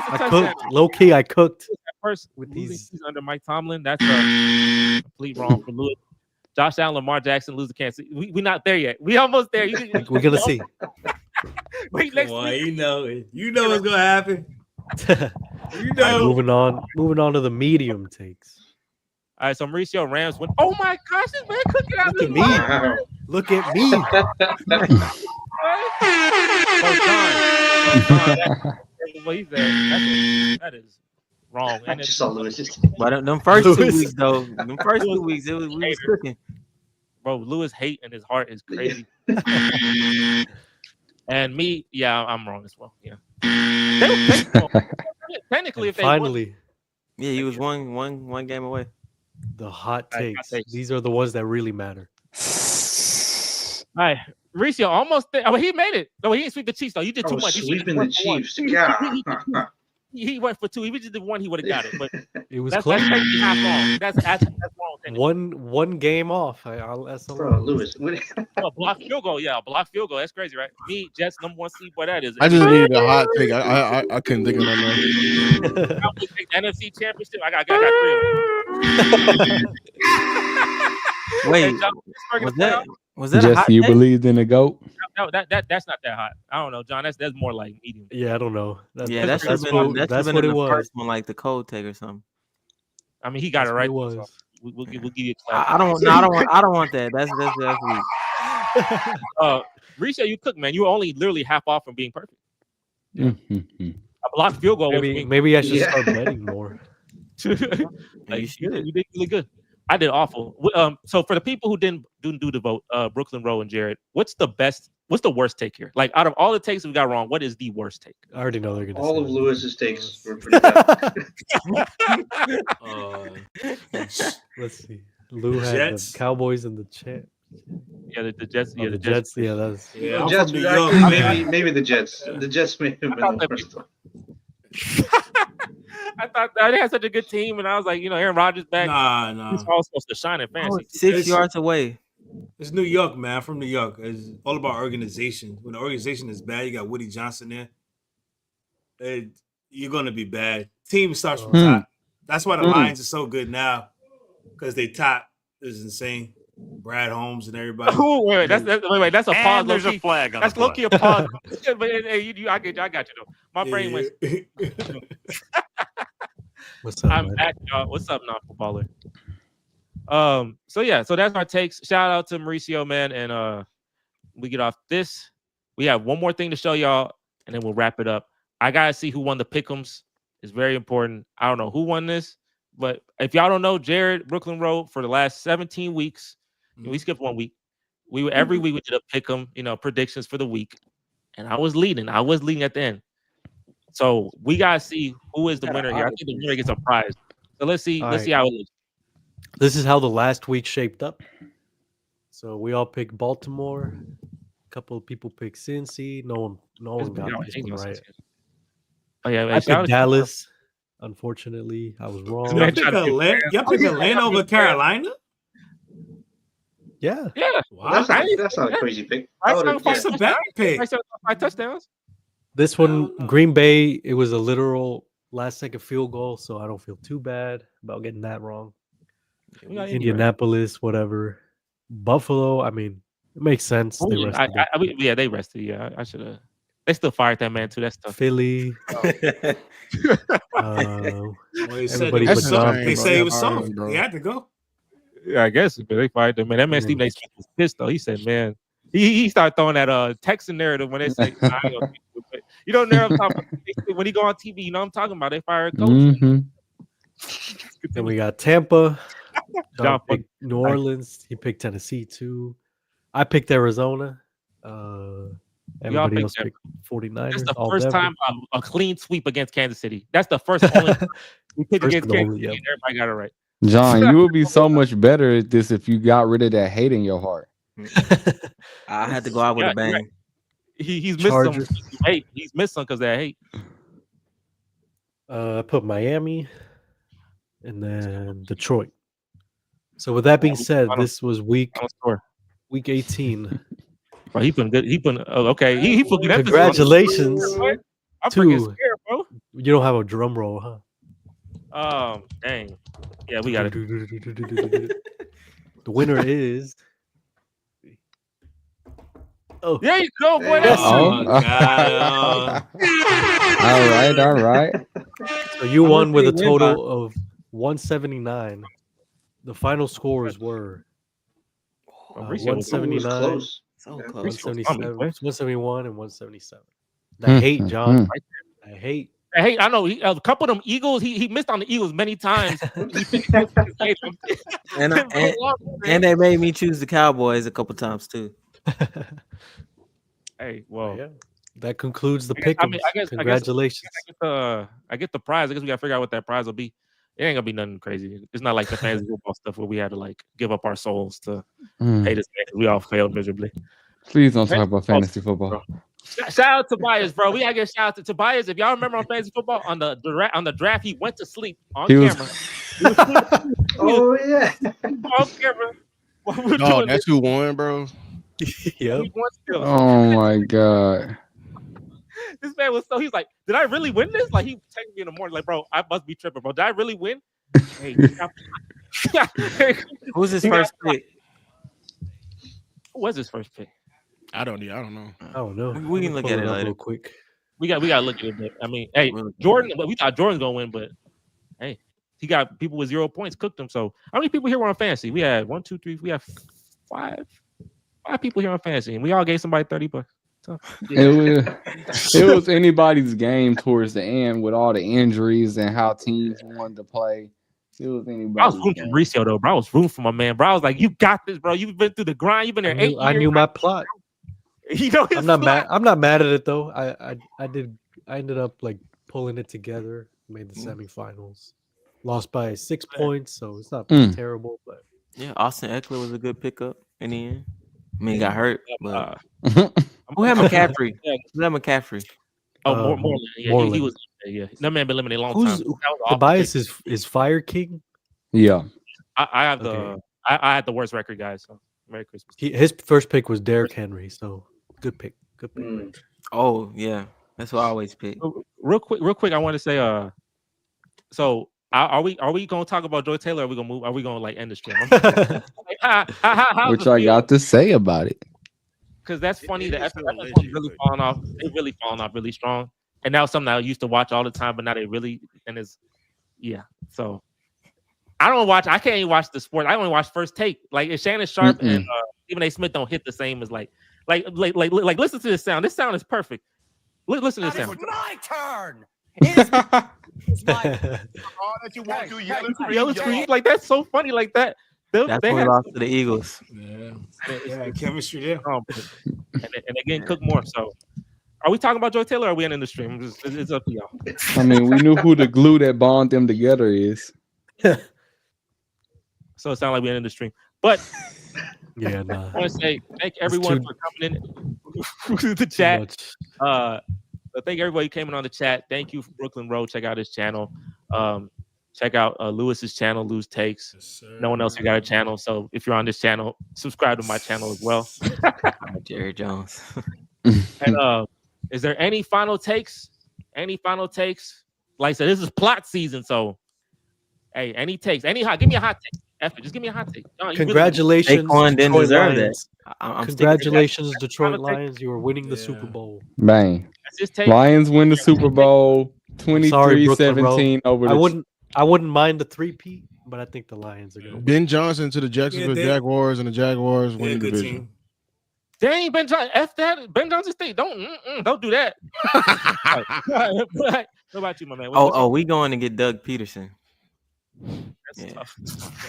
I cooked. Low key, I cooked. First with these under Mike Tomlin. That's a complete wrong for Lewis. Josh Allen, Lamar Jackson, lose the Kansas. We're not there yet. We almost there. We're gonna see. Wait, next Come on, week. you know what's gonna happen. You know. Moving on to the medium takes. All right, so Mauricio Rams win. Oh my gosh, this man cooking out. Look at me. Look at me. What he said, that is wrong. I just saw Lewis. But them first 2 weeks, though, we was cooking. Bro, Lewis hate in his heart is crazy. And me, yeah, I'm wrong as well. Yeah. Technically, if they finally, yeah, he was one game away. The hot takes. These are the ones that really matter. All right, Mauricio almost. Oh, he made it. No, he didn't sweep the Chiefs though. You did I too was much. You should've sweeping the went for one. Chiefs. Yeah. He went for 2. If he just did 1, he would have got it. But It was that's close. technically half wrong. That's wrong. technically. One game off. That's a Bro, lot. Lewis. Oh, block field goal. Yeah, block field goal. That's crazy, right? Me, Jets number 1 seed. Boy, that is. I just needed a hot take. I couldn't think of nothing. Cowboys take the NFC Championship. I got 3 of them. Wait, And John Pittsburgh in the was that a Just hot you take? believed in the GOAT. No, that's not that hot. I don't know, John. That's more like medium. Yeah, I don't know. Yeah, that should have that's been what, that that's should what been it the was. first one, like the cold take or something. I mean, he got That's it what right. it was. So we'll give you a clap. I don't want that. That's weak. Risha, you cook, man. You were only literally half off from being perfect. Mhm. A blocked field goal. Maybe I should Yeah. start betting more. Like, You should. you did really good. I did awful. So for the people who didn't do the vote, Brooklyn Rowe and Jared, what's the worst take here? Like out of all the takes we got wrong, what is the worst take? I already know they're gonna. All say of it. Lewis's takes were pretty bad. Let's see. Lou had Jets. the Cowboys and the Champ. Yeah, the Jets. Oh, Yeah, the Jets. Yeah, that's. Yeah, The I'm Jets, from New actually, York. maybe the Jets. The Jets may have been the worst one. I thought they had such a good team, and I was like, Aaron Rodgers back. Nah. He's all supposed to shine in fantasy. 6 yards away. It's New York, man. I'm from New York. It's all about organization. When the organization is bad, you got Woody Johnson there. You're gonna be bad. Team starts from top. That's why the Lions are so good now, because they top is insane. Brad Holmes and everybody. Wait, that's a pause. And there's low-key. a flag on That's the play. low-key a pause. But hey, I got you though. My brain went. What's up, I'm man? back, y'all. What's up, non-footballer? So that's our takes. Shout out to Mauricio, man, and we get off this. We have one more thing to show y'all, and then we'll wrap it up. I gotta see who won the pick'ems. It's very important. I don't know who won this, but if y'all don't know, Jared Brooklyn Road for the last 17 weeks, we skipped 1 week. Every week we did a pick'em, predictions for the week, and I was leading. I was leading at the end. So we gotta see who is the winner here. I think the winner gets a prize. So let's see. Let's see how it looks. This is how the last week shaped up. So we all picked Baltimore. A couple of people picked Cincy. No one got this one right. Oh yeah, I picked Dallas. Unfortunately, I was wrong. Y'all pick Atlanta over Carolina? Yeah. Wow. That's not a crazy pick. That's a bad pick. 5 touchdowns. This one, Green Bay, it was a literal last-second field goal, so I don't feel too bad about getting that wrong. Indianapolis, whatever. Buffalo, I mean, it makes sense. They rested They rested. Yeah, I should have. They still fired that man too. That's tough. Philly. They say he was soft. He had to go. Yeah, I guess, but they fired him. Man, that man Stephen A. Smith was pissed though. He said, "Man, he started throwing that Texan narrative when they say, nah, I ain't gonna you don't know what I'm talking about. When he go on TV, you know what I'm talking about. They fired coach." Then we got Tampa. John picked New Orleans. He picked Tennessee too. I picked Arizona. Everybody else picked 49ers. That's the first time a clean sweep against Kansas City. That's the first only we picked against Kansas City, and everybody got it right. John, you would be so much better at this if you got rid of that hate in your heart. I had to go out with a bang. Right. He's missed some hate. He's missed some because of that hate. I put Miami and then Detroit. So with that being said, this was week 18. Bro, he put good. Okay. He put good. Congratulations. I'm freaking scared, bro. You don't have a drum roll, huh? Dang. Yeah, we got it. The winner is. Oh, there you go, boy. All right. So you won with a total of 179. The final scores were 179, so close. 177, 171, and 177. I hate John. I hate. I know a couple of them Eagles. He missed on the Eagles many times. and they made me choose the Cowboys a couple times too. Hey, well, yeah. That concludes the pick. I guess congratulations. I get the prize. I guess we gotta figure out what that prize will be. It ain't gonna be nothing crazy. It's not like the fantasy football stuff where we had to like give up our souls to pay this man. We all failed miserably. Please don't talk about fantasy football. Shout out to Tobias, bro. We gotta get shout out to Tobias. If y'all remember on fantasy football on the draft, he went to sleep on camera. Oh yeah. On camera. What we're No, doing that's who won, bro. this, Yep. he won still. Oh my god. This man was he's like, did I really win this? Like he texted me in the morning, like, bro, I must be tripping, bro. Did I really win? Hey, Who's his first pick? who was his first pick? I don't know. I don't know. We can look at it later. real quick. We gotta look at it. But, I mean, hey, Really? Jordan, we thought Jordan's gonna win, but hey, he got people with 0 points cooked him. So how many people here were on fantasy? We had 1, 2, 3. We have five people here on fantasy, and we all gave somebody $30. So, It was anybody's game towards the end with all the injuries and how teams wanted to play. It was I was anybody's rooting game. for Mauricio though, bro. I was rooting for my man, bro. I was like, you got this, bro. You've been through the grind. You've been there 8 years. I knew my plot. You know, his I'm not plot. mad. I'm not mad at it though. I ended up like pulling it together. Made the semifinals. Lost by 6 points, so it's not terrible. But Yeah, Austin Eckler was a good pickup in the end. I mean, he got hurt, but who had McCaffrey? Who had McCaffrey? Oh, Moreland. Yeah, Moreland. He was. Yeah, that man been eliminated a long Who's time. That was the awful. bias is Fire King. Yeah. I have the. Okay. I had the worst record, guys. So Merry Christmas. His first pick was Derrick Henry, so good pick. Good pick. Mm. Oh yeah, that's what I always pick. Real quick, I want to say, so are we gonna talk about Joy Taylor? Or are we gonna move? Are we gonna like end the stream? Which I got to say about it. Because that's funny. It The is still FF's legit, really but- falling off. They really falling off really strong. And now something I used to watch all the time, but now they really and it's So I don't watch. I can't even watch the sport. I only watch First Take. Like if Shannon Sharp and Stephen A. Smith don't hit the same as like listen to this sound. This sound is perfect. Listen to this sound. My turn. It's my All that you want to Yellow scream, like that's so funny. Like that. That's They when we have lost to the Eagles. Yeah, chemistry there. and they getting cooked more. So are we talking about Joy Taylor or are we ending the stream? It's up to y'all. I mean, we knew who the glue that bond them together is. So it sounds like we ended the stream. But Yeah, nah. I want to say thank everyone too- for coming in to the Too chat. much. Thank everybody who came in on the chat. Thank you for Brooklyn Road. Check out his channel. Check out Lewis's channel, Lewis Takes. No one else here got a channel. So if you're on this channel, subscribe to my channel as well. Jerry Jones. And is there any final takes? Any final takes? Like I said, this is plot season. So hey, any takes? Give me a hot take. F it, just give me a hot take. John, you really- Congratulations, Saquon didn't Detroit deserve Lions. that. I'm Congratulations, Detroit Final take. Lions. You are winning the Yeah. Super Bowl. Bang. That's his take. Lions win the Super Bowl Sorry, Brooklyn 23-17 over the I wouldn't mind the 3-peat, but I think the Lions are gonna win. Ben Johnson to the Jacksonville they- Jaguars, and the Jaguars They're win a the good division. team. Dang, Ben Johnson. F that. Ben Johnson State. Don't do that. What about you, my man? we going to get Doug Peterson. That's Yeah. tough.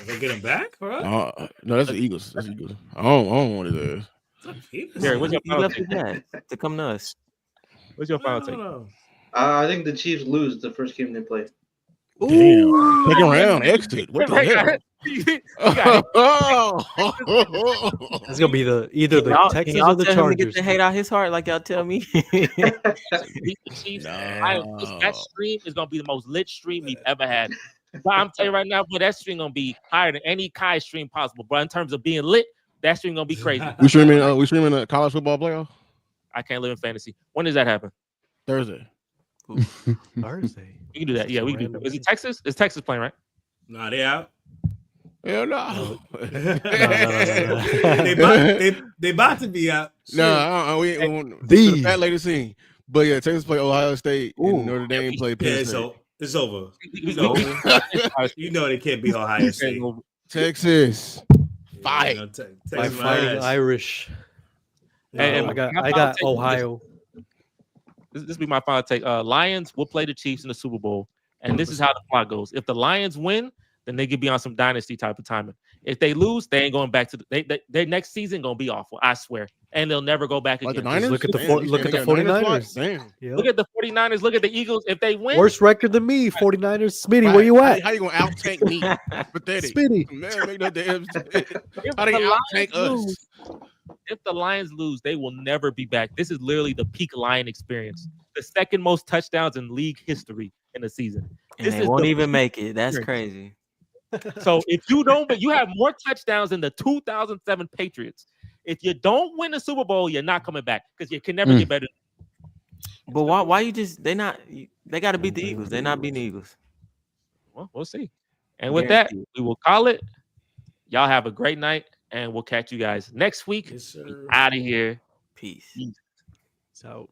They get him back, bro. No, that's the Eagles. That's the Eagles. I don't want it there. Gary, what's your He final left take? his dad to come to us. What's your final take? No. I think the Chiefs lose the first game they play. Damn. Second round exit. What the hell? It's gonna be either the Can Texans y'all or the tell him to get Chargers. the hate out his heart like y'all tell me? Beat the Chiefs. That stream is gonna be the most lit stream we've ever had. But I'm telling you right now, boy, that stream gonna be higher than any Kai stream possible. But in terms of being lit, that stream gonna be crazy. We streaming a college football playoff I can't live in fantasy. When does that happen? Thursday. Thursday. We can do that. Yeah, we can do that. Is it Texas? Is Texas playing, right? Nah, they out. Hell no. They about to be out. No, we ain't. The- That lady scene. But yeah, Texas play Ohio State and Notre Dame play Yeah, Penn State. it's over. We- You know they can't beat Ohio State. Texas. Fight. You know, Texas By fighting lies. Irish. Hey, I my got final take is Ohio. This be my final take. Lions will play the Chiefs in the Super Bowl, and this is how the plot goes. If the Lions win, then they could be on some dynasty type of timing. If they lose, they ain't going back to their next season gonna be awful. I swear, and they'll never go back Like the again. Niners? Look at the Damn, four- you look saying at the they got Niners 49ers. watch? Damn. Yep. Look at the 49ers. Look at the Eagles. If they win, Worst record than me, 49ers. Smitty, where you at? How you gonna out tank me? Pathetic. Smitty. Man, make no damn sense. if How they the out tank Lions us? lose, if the Lions lose, they will never be back. This is literally the peak Lion experience. The second most touchdowns in league history in a season. And This they is won't the even peak make it. That's experience. crazy. So if you don't, but you have more touchdowns than the 2007 Patriots. If you don't win the Super Bowl, you're not coming back because you can never get better. But why you just they got to beat the Eagles. They're not beating the Eagles. Well, we'll see. And with that, we will call it. Y'all have a great night, and we'll catch you guys next week. Yes, sir. Out of here. Peace. So.